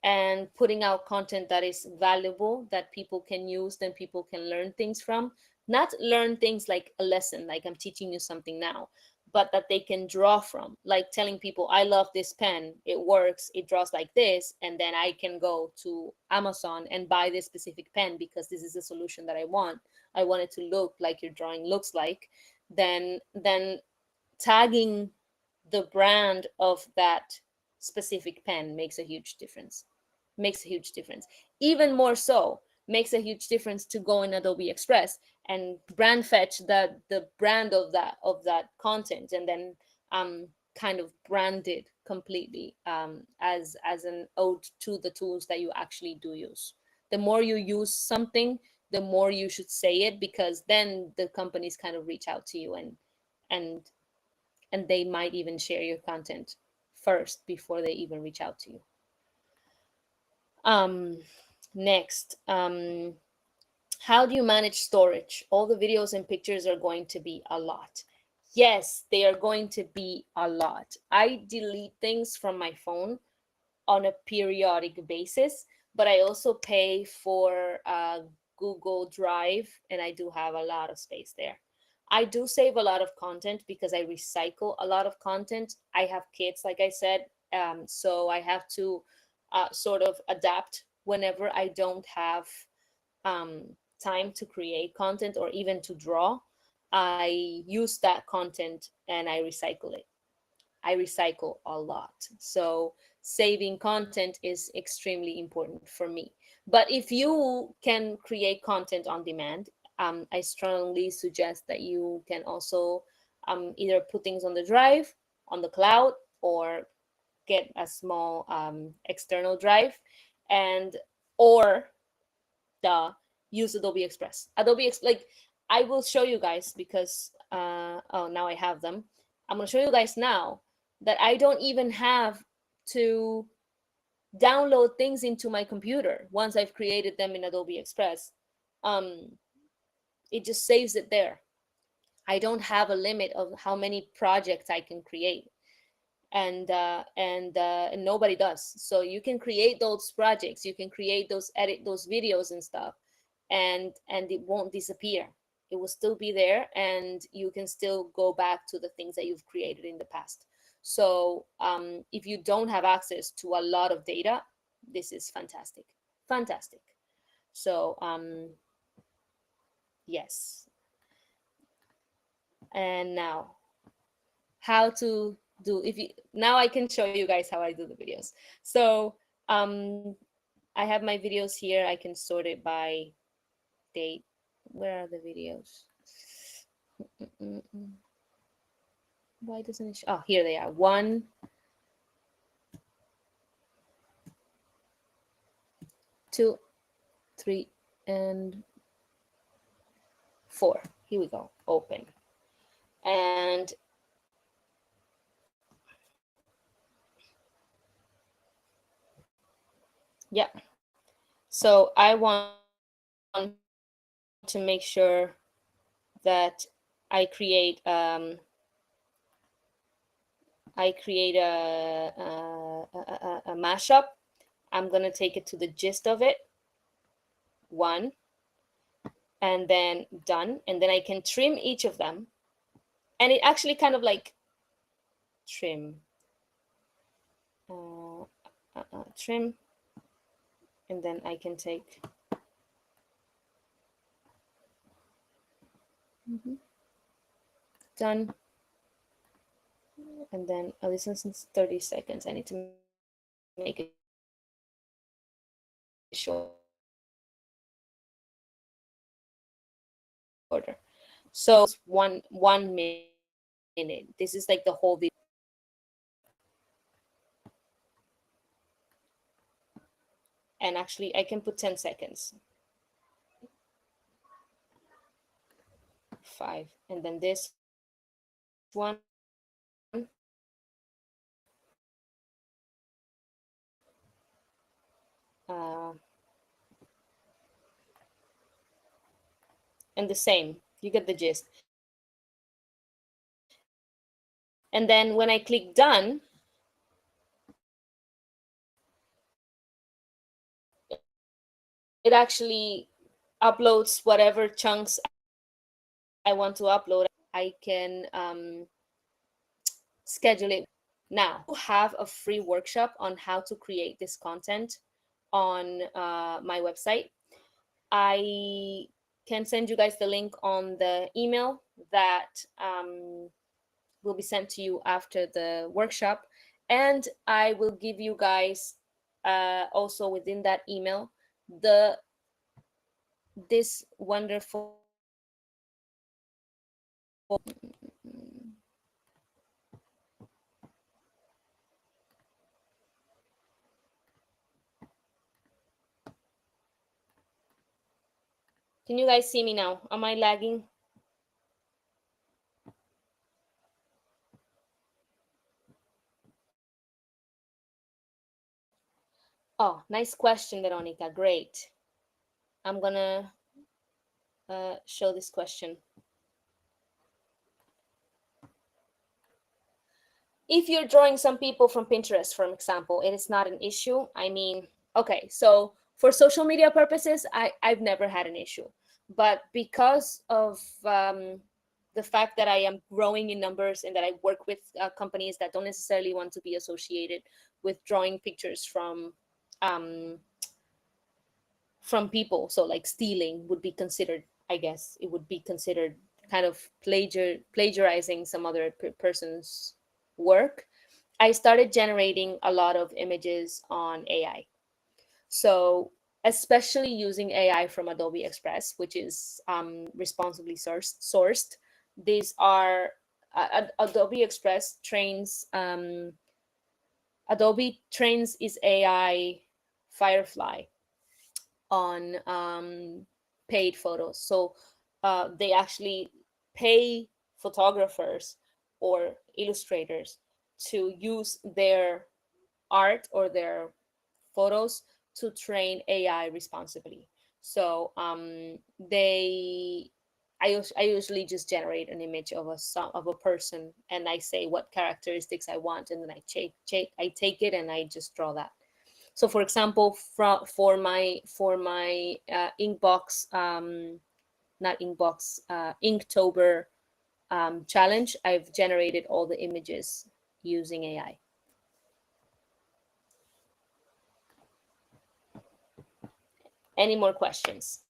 and putting out content that is valuable, that people can use, then people can learn things from. Not learn things like a lesson, like I'm teaching you something now, but that they can draw from, like telling people, I love this pen, it works, it draws like this, and then I can go to Amazon and buy this specific pen because this is the solution that I want. I want it to look like your drawing looks like. Then tagging the brand of that specific pen makes a huge difference. Even more so, makes a huge difference to go in Adobe Express and brand fetch the brand of that content, and then kind of branded completely, as an ode to the tools that you actually do use. The more you use something, the more you should say it, because then the companies kind of reach out to you, and and they might even share your content first before they even reach out to you. um Next, how do you manage storage? All the videos and pictures are going to be a lot. Yes, they are going to be a lot. I delete things from my phone on a periodic basis, but I also pay for Google Drive, and I do have a lot of space there. I do save a lot of content because I recycle a lot of content. I have kids, like I said, so I have to sort of adapt whenever I don't have time to create content or even to draw. I use that content and I recycle it. I recycle a lot. So saving content is extremely important for me. But if you can create content on demand, I strongly suggest that you can also either put things on the drive, on the cloud, or get a small external drive, and or the use Adobe Express. Like, I will show you guys because oh, now I have them. I'm gonna show you guys now that I don't even have to download things into my computer once I've created them in Adobe Express. Um, it just saves it there. I don't have a limit of how many projects I can create, and nobody does. So you can create those projects, you can create those, edit those videos and stuff, and it won't disappear. It will still be there, and you can still go back to the things that you've created in the past. So if you don't have access to a lot of data, this is fantastic, fantastic. So yes. And now, how to do, if you, now I can show you guys how I do the videos. So um I have my videos here. I can sort it by date. Where are the videos? Mm-mm-mm. Why doesn't it oh, here they are. 1, 2, 3, and 4. Here we go. Open. And yeah, so I want to make sure that I create a mashup. I'm gonna take it to the gist of it. 1, and then done, and then I can trim each of them, and it actually kind of like trim, trim, and then I can take done, and then oh, this one's 30 seconds. I need to make it shorter. So 1 minute. This is like the whole video. And actually I can put 10 seconds. 5. And then this one, uh, and the same. You get the gist. And then when I click done, it actually uploads whatever chunks I want to upload. I can schedule it. Now, I have a free workshop on how to create this content on my website. I can send you guys the link on the email that will be sent to you after the workshop. And I will give you guys also within that email the this wonderful Can you guys see me now? Am I lagging? Oh, nice question, Veronica. Great. I'm gonna show this question. If you're drawing some people from Pinterest, for example, it is not an issue. I mean, okay, so for social media purposes, I've never had an issue. But because of the fact that I am growing in numbers and that I work with companies that don't necessarily want to be associated with drawing pictures um, from people, so like stealing would be considered, I guess it would be considered kind of plagiarizing some other person's work. I started generating a lot of images on AI. So, especially using AI from Adobe Express, which is responsibly sourced. These are Adobe Express trains, Adobe trains is AI Firefly on paid photos. So they actually pay photographers or illustrators to use their art or their photos to train AI responsibly. So I usually just generate an image of of a person, and I say what characteristics I want, and then I take it and I just draw that. So for example, for my Inkbox, not Inkbox, Inktober challenge, I've generated all the images using AI. Any more questions?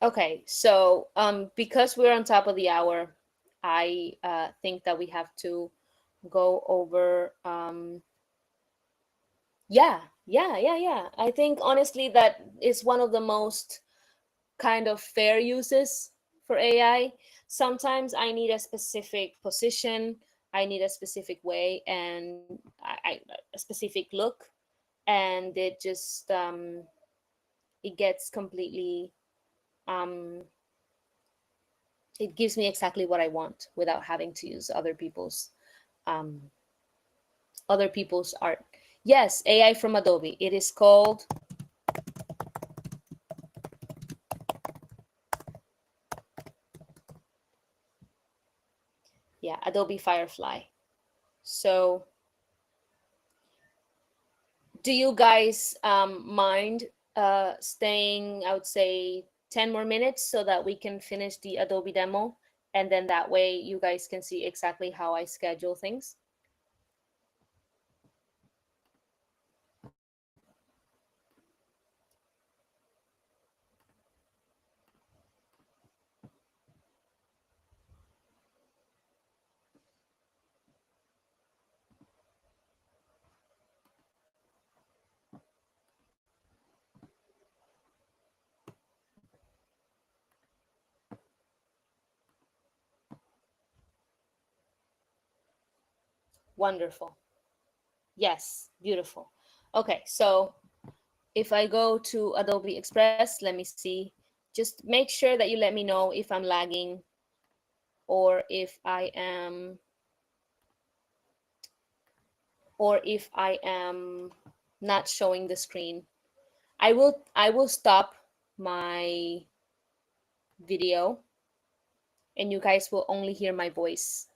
Okay, so because we're on top of the hour, I think that we have to go over. Yeah. I think honestly that is one of the most kind of fair uses for AI. Sometimes I need a specific position, I need a specific way, and a specific look, and it gets completely um, it gives me exactly what I want without having to use um, other people's art. Yes, AI from Adobe. It is called, yeah, Adobe Firefly. So do you guys mind staying, I would say, 10 more minutes so that we can finish the Adobe demo? And then that way you guys can see exactly how I schedule things. Wonderful. Yes, beautiful. Okay, so if I go to Adobe Express, let me see. Just make sure that you let me know if I'm lagging or if I am not showing the screen. I will stop my video and you guys will only hear my voice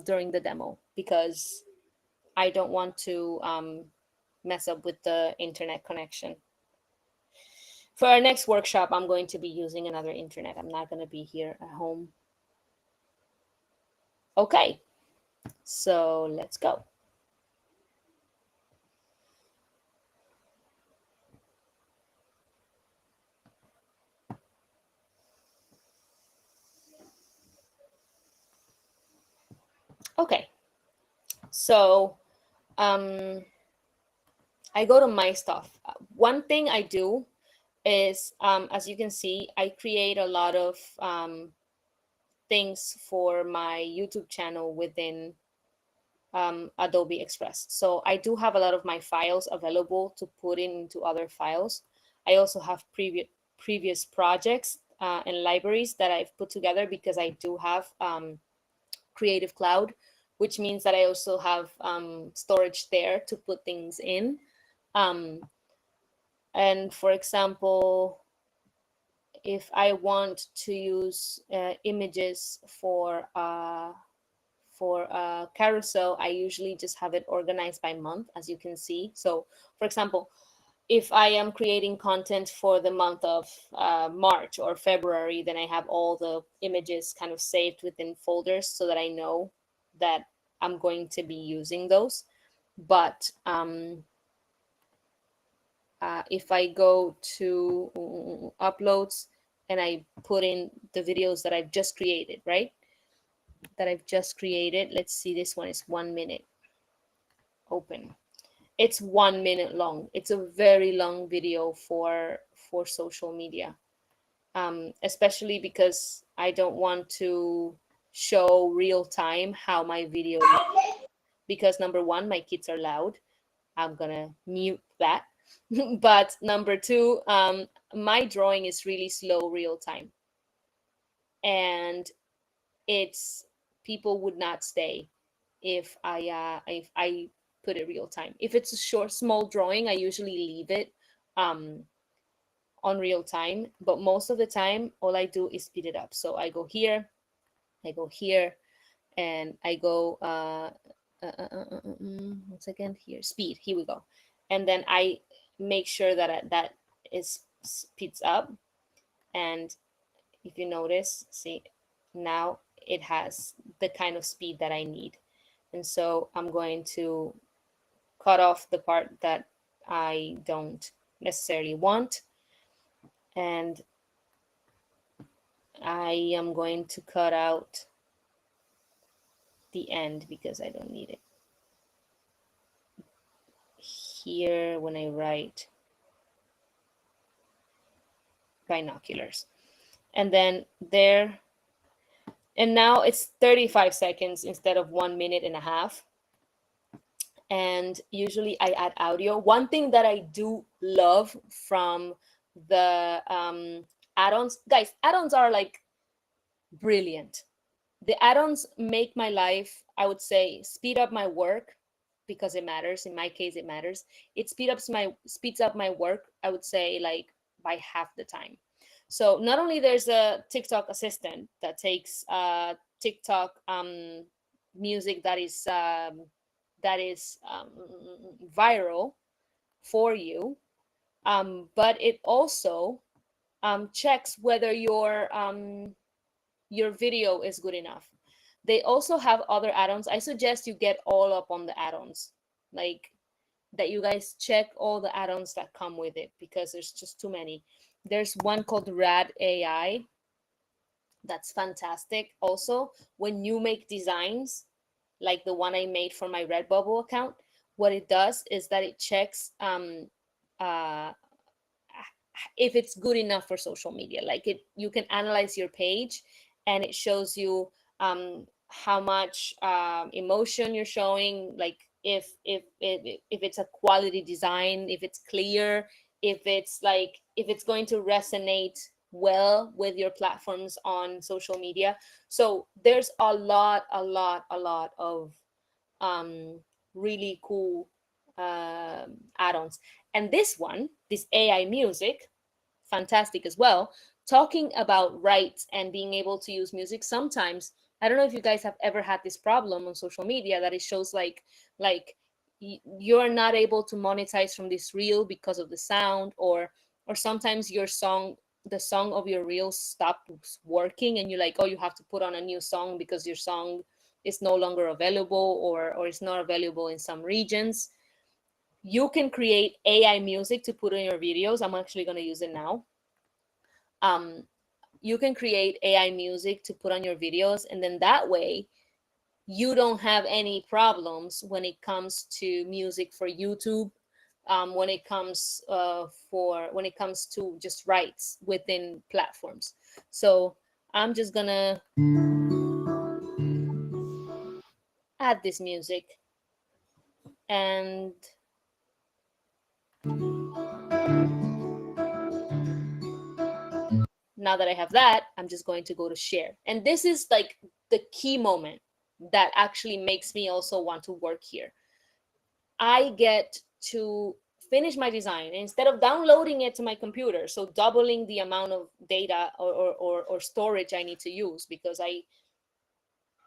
during the demo because I don't want to mess up with the internet connection. For our next workshop, I'm going to be using another internet. I'm not going to be here at home. Okay, so let's go. Okay, so I go to my stuff. One thing I do is, as you can see, I create a lot of things for my YouTube channel within Adobe Express. So I do have a lot of my files available to put into other files. I also have previous projects and libraries that I've put together because I do have Creative Cloud, which means that I also have storage there to put things in. Um, and for example, if I want to use images for a carousel, I usually just have it organized by month, as you can see. So, for example, if I am creating content for the month of March or February, then I have all the images kind of saved within folders so that I know that I'm going to be using those. But if I go to uploads and I put in the videos that I've just created, right? That I've just created. Let's see, this one is 1 minute. Open. It's 1 minute long. It's a very long video for social media, especially because I don't want to show real time how my video looks, because number one, my kids are loud. I'm gonna mute that. But number two, my drawing is really slow real time, and it's people would not stay if I put it real time. If it's a short, small drawing, I usually leave it um, on real time. But most of the time, all I do is speed it up. So I go here, and I go once again here, speed. Here we go, and then I make sure that that is speeds up. And if you notice, see, now it has the kind of speed that I need. And so I'm going to cut off the part that I don't necessarily want. And I am going to cut out the end because I don't need it. Here, when I write binoculars. And then there, and now it's 35 seconds instead of 1 minute and a half. And usually I add audio. One thing that I do love from the add-ons, guys, add-ons are like brilliant. The add-ons make my life, I would say, speed up my work because it matters. In my case, it matters. It speeds up my work, I would say, like by half the time. So not only there's a TikTok assistant that takes TikTok music that is viral for you, but it also checks whether your video is good enough. They also have other add-ons. I suggest you get all up on the add-ons, like that you guys check all the add-ons that come with it because there's just too many. There's one called Rad AI. That's fantastic. Also, when you make designs, like the one I made for my Redbubble account, what it does is that it checks uh, if it's good enough for social media. Like you can analyze your page, and it shows you how much emotion you're showing. Like if it's a quality design, if it's clear, if it's going to resonate well with your platforms on social media. So there's a lot of really cool add-ons. And this AI music, fantastic as well. Talking about rights and being able to use music, sometimes I don't know if you guys have ever had this problem on social media that it shows like you're not able to monetize from this reel because of the sound, or sometimes the song of your reel stops working, and you're like, oh, you have to put on a new song because your song is no longer available, or it's not available in some regions. You can create AI music to put in your videos. I'm actually going to use it now. um, you can create AI music to put on your videos, and then that way you don't have any problems when it comes to music for YouTube, when it comes to just rights within platforms. So I'm just gonna add this music, and now that I have that, I'm just going to go to share. And this is like the key moment that actually makes me also want to work here. I get to finish my design instead of downloading it to my computer, so doubling the amount of data or storage I need to use, because I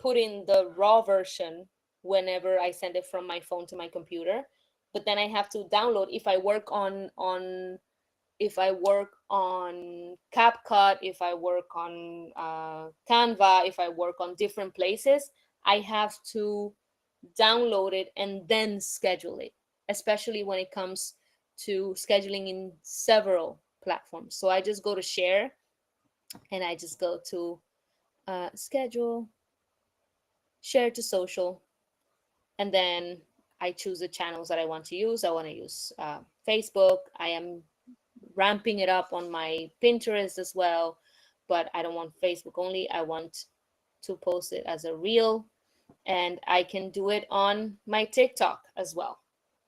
put in the raw version whenever I send it from my phone to my computer. But then I have to download if I work on if I work on CapCut, if I work on Canva, if I work on different places, I have to download it and then schedule it, especially when it comes to scheduling in several platforms. So I just go to share, and I just go to schedule, share to social, and then I choose the channels that I want to use. I want to use Facebook. I am ramping it up on my Pinterest as well, but I don't want Facebook only. I want to post it as a reel, and I can do it on my TikTok as well,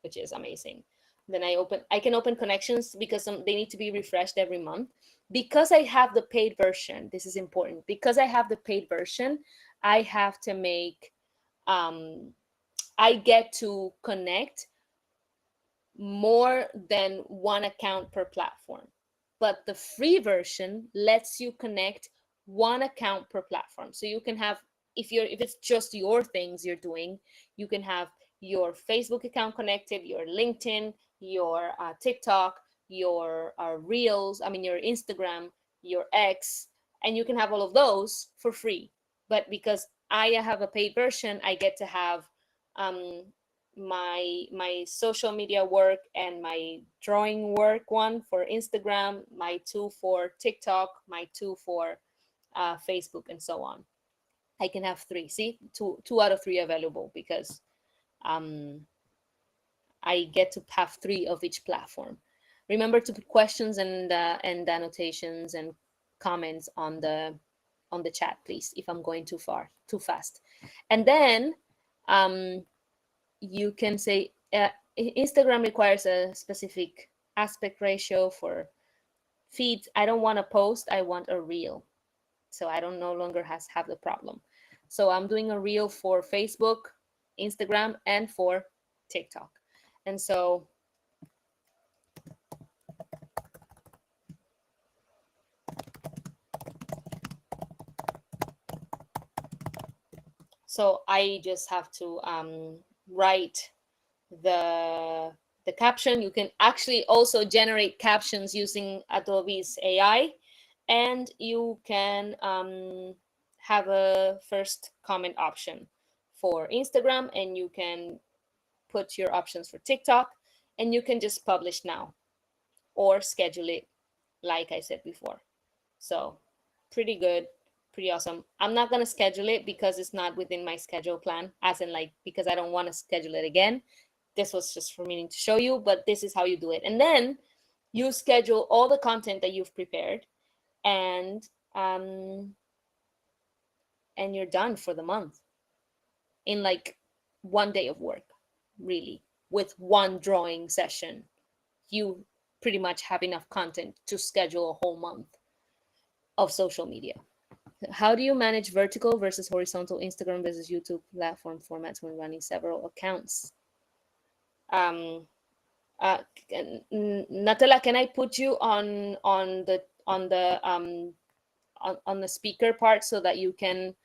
which is amazing. Then I can open connections because they need to be refreshed every month. Because I have the paid version, this is important. Because I have the paid version, I have to make I get to connect more than one account per platform. But the free version lets you connect one account per platform. So you can have, if it's just your things you're doing, you can have your Facebook account connected, your LinkedIn, your TikTok, your Reels, I mean your Instagram, your X, and you can have all of those for free. But because I have a paid version, I get to have um, my social media work and my drawing work, one for Instagram, my two for TikTok, my two for Facebook, and so on. I can have three. See, two out of three available because um, I get to have three of each platform. Remember to put questions and annotations and comments on the chat, please, if I'm going too fast. And then you can say Instagram requires a specific aspect ratio for feeds. I don't want a post, I want a reel. So I don't no longer have the problem. So I'm doing a reel for Facebook, Instagram, and for TikTok. And so I just have to write the the caption. You can actually also generate captions using Adobe's AI, and you can have a first comment option for Instagram, and you can put your options for TikTok, and you can just publish now or schedule it, like I said before. So pretty good, pretty awesome. I'm not gonna schedule it because it's not within my schedule plan, as in like because I don't want to schedule it again. This was just for me to show you, but this is how you do it. And then you schedule all the content that you've prepared, and um, and you're done for the month in like one day of work, really, with one drawing session. You pretty much have enough content to schedule a whole month of social media. How do you manage vertical versus horizontal Instagram versus YouTube platform formats when running several accounts? Um, Natala, can I put you on the speaker part so that you can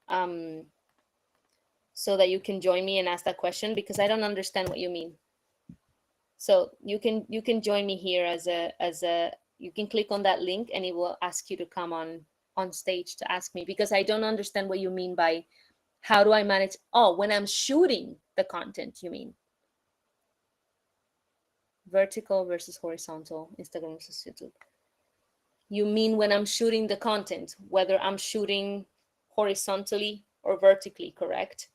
um, join me and ask that question, because I don't understand what you mean. So you can join me here as a you can click on that link and it will ask you to come on stage to ask me, because I don't understand what you mean by how do I manage. Oh, when I'm shooting the content, you mean vertical versus horizontal, Instagram versus YouTube. You mean when I'm shooting the content, whether I'm shooting horizontally or vertically, correct?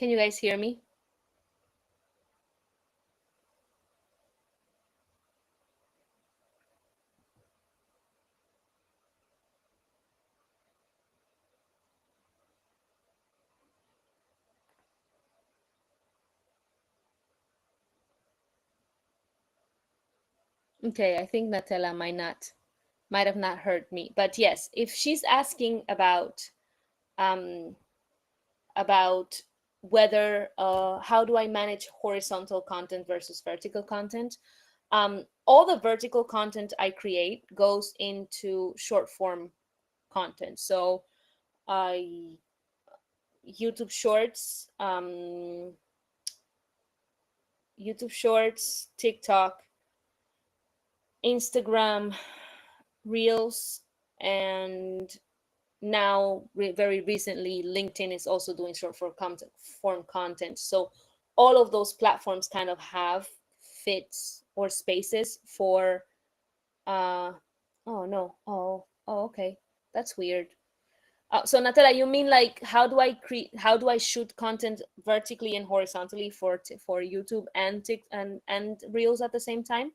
Can you guys hear me? Okay, I think Natella might have not heard me. But yes, if she's asking um about whether how do I manage horizontal content versus vertical content, all the vertical content I create goes into short form content. So I YouTube Shorts, TikTok, Instagram, Reels, and now very recently LinkedIn is also doing short form content. So all of those platforms kind of have fits or spaces for uh oh no, okay, that's weird. So Natala, you mean like how do I shoot content vertically and horizontally for for YouTube and and Reels at the same time?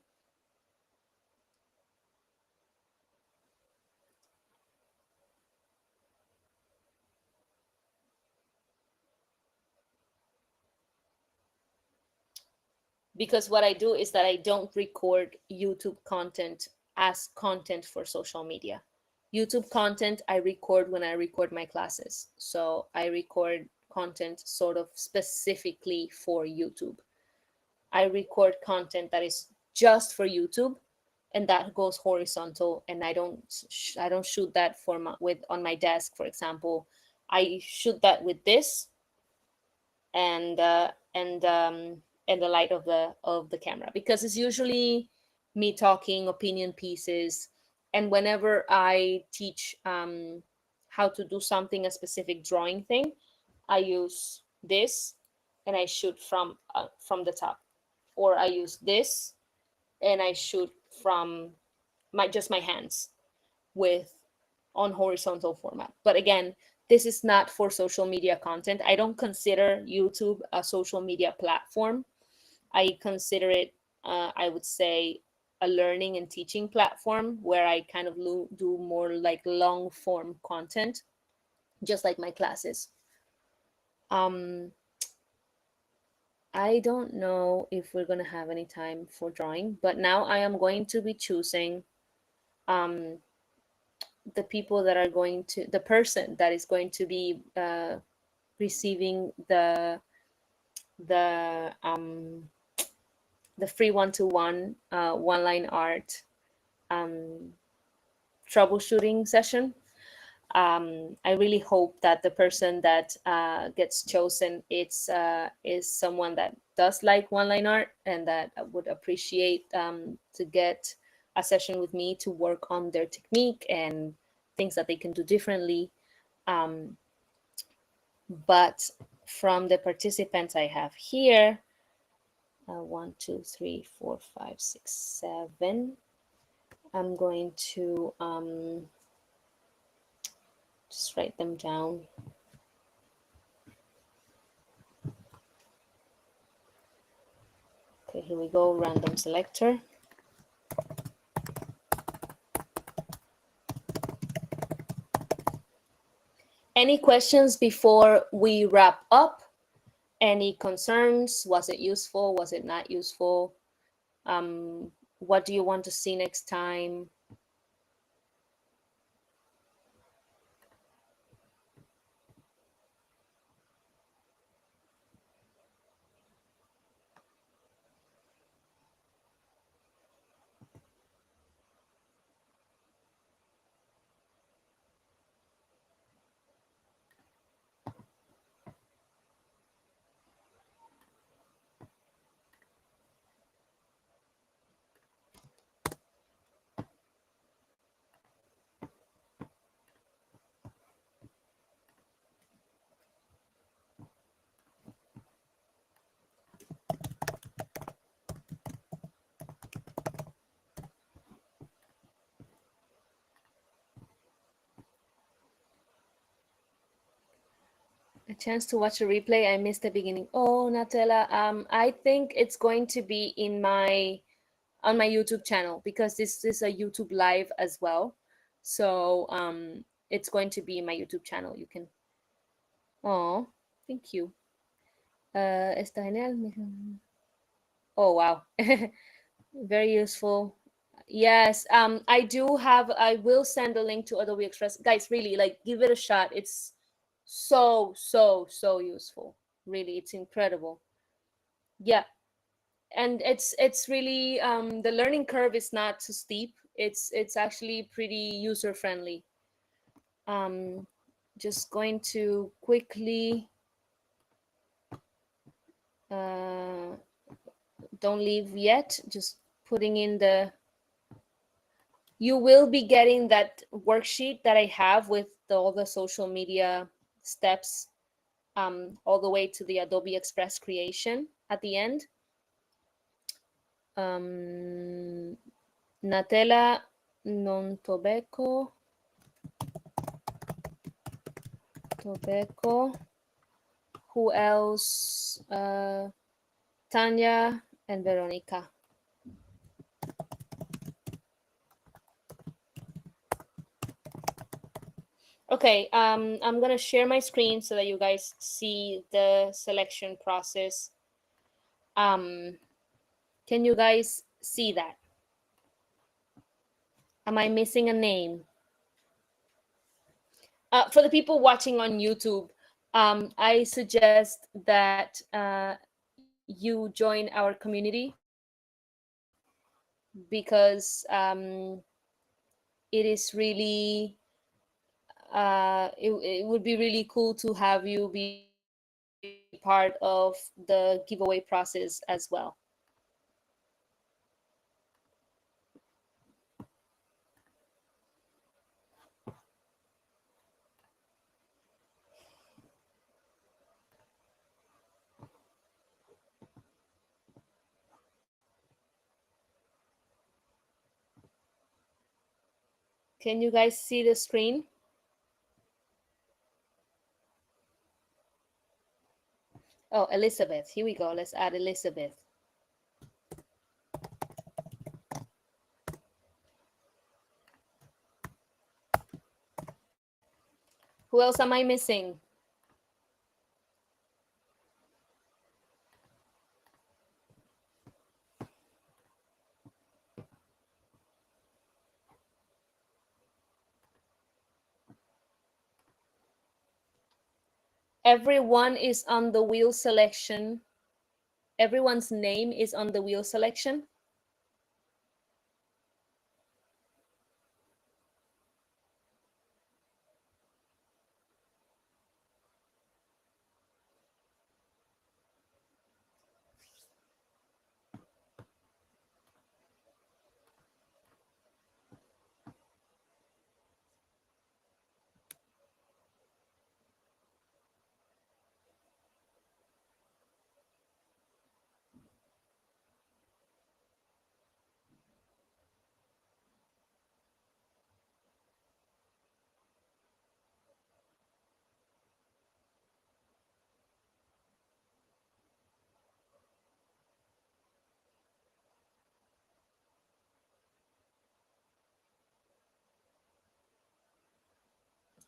Because what I do is that I don't record YouTube content as content for social media. YouTube content I record when I record my classes. So I record content sort of specifically for YouTube. I record content that is just for YouTube, and that goes horizontal, and I don't shoot that for with on my desk, for example. I shoot that with this and and the light of the camera, because it's usually me talking opinion pieces. And whenever I teach how to do something, a specific drawing thing, I use this and I shoot from the top, or I use this and I shoot from my just my hands with on horizontal format. But again, this is not for social media content. I don't consider YouTube a social media platform. I consider it, I would say, a learning and teaching platform where I kind of do more like long form content, just like my classes. Um, I don't know if we're going to have any time for drawing, but now I am going to be choosing um, the people that are going to, the person that is going to be receiving the the free one-to-one one-line art um, troubleshooting session. I really hope that the person that gets chosen is someone that does like one-line art and that would appreciate to get a session with me to work on their technique and things that they can do differently. Um, but from the participants I have here, one, two, three, four, five, six, seven. I'm going to just write them down. Okay, here we go, random selector. Any questions before we wrap up? Any concerns? Was it useful? Was it not useful? What do you want to see next time? chance to watch a replay. I missed the beginning. Oh, Natella. I think it's going to be in my on my YouTube channel because this is a YouTube live as well. So it's going to be in my YouTube channel. You can. Oh, thank you. Está genial. Oh wow, very useful. Yes, I do have. I will send a link to Adobe Express, guys. Really, like, give it a shot. It's so useful. Really, it's incredible. Yeah, and it's really the learning curve is not too steep. It's actually pretty user friendly. Um, just going to quickly. Uh, don't leave yet. Just putting in the you will be getting that worksheet that I have with all the social media steps all the way to the Adobe Express creation at the end. Um, Natella non tobacco, tobacco. Who else? Tanya and Veronica. Okay, I'm gonna share my screen so that you guys see the selection process. Um, can you guys see that? Am I missing a name? For the people watching on YouTube, I suggest that you join our community because it is really it would be really cool to have you be part of the giveaway process as well. Can you guys see the screen? Oh, Elizabeth. Here we go. Let's add Elizabeth. Who else am I missing? Everyone is on the wheel selection. Everyone's name is on the wheel selection.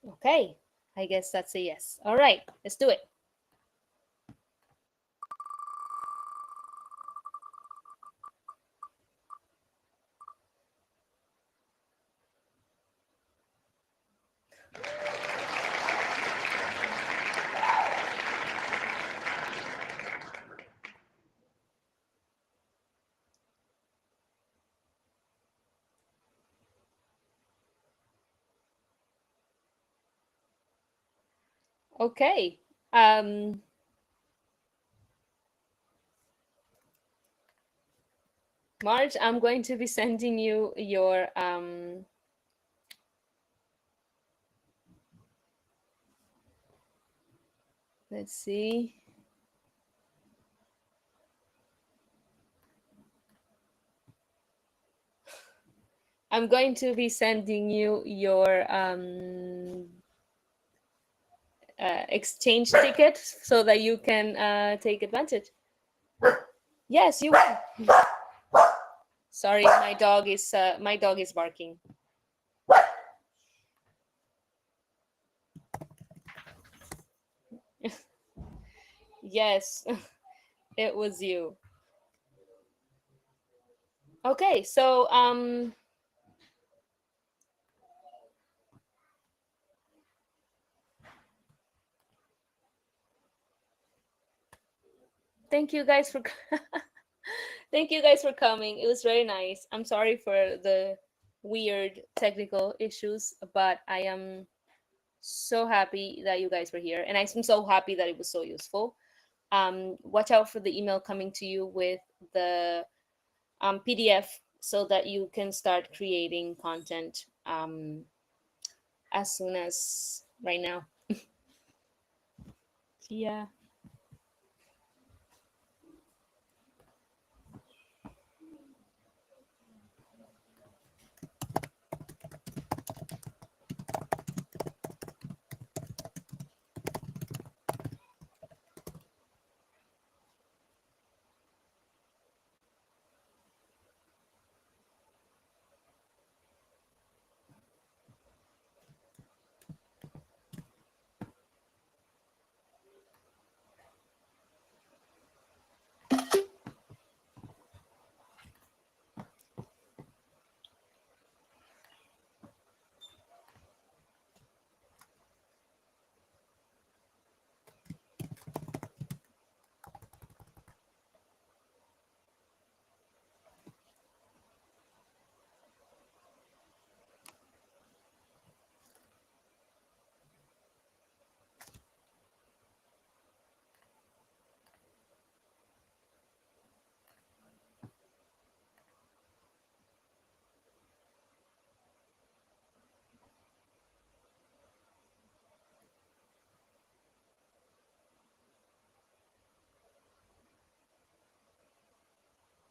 Okay, I guess that's a yes. All right, let's do it. Okay. Marge, I'm going to be sending you your let's see. I'm going to be sending you your exchange ticket so that you can take advantage. Yes, you win. Sorry, my dog is barking. Yes, it was you. Okay, so thank you guys for thank you guys for coming. It was very nice. I'm sorry for the weird technical issues, but I am so happy that you guys were here, and I'm so happy that it was so useful. Watch out for the email coming to you with the PDF so that you can start creating content as soon as right now. Yeah.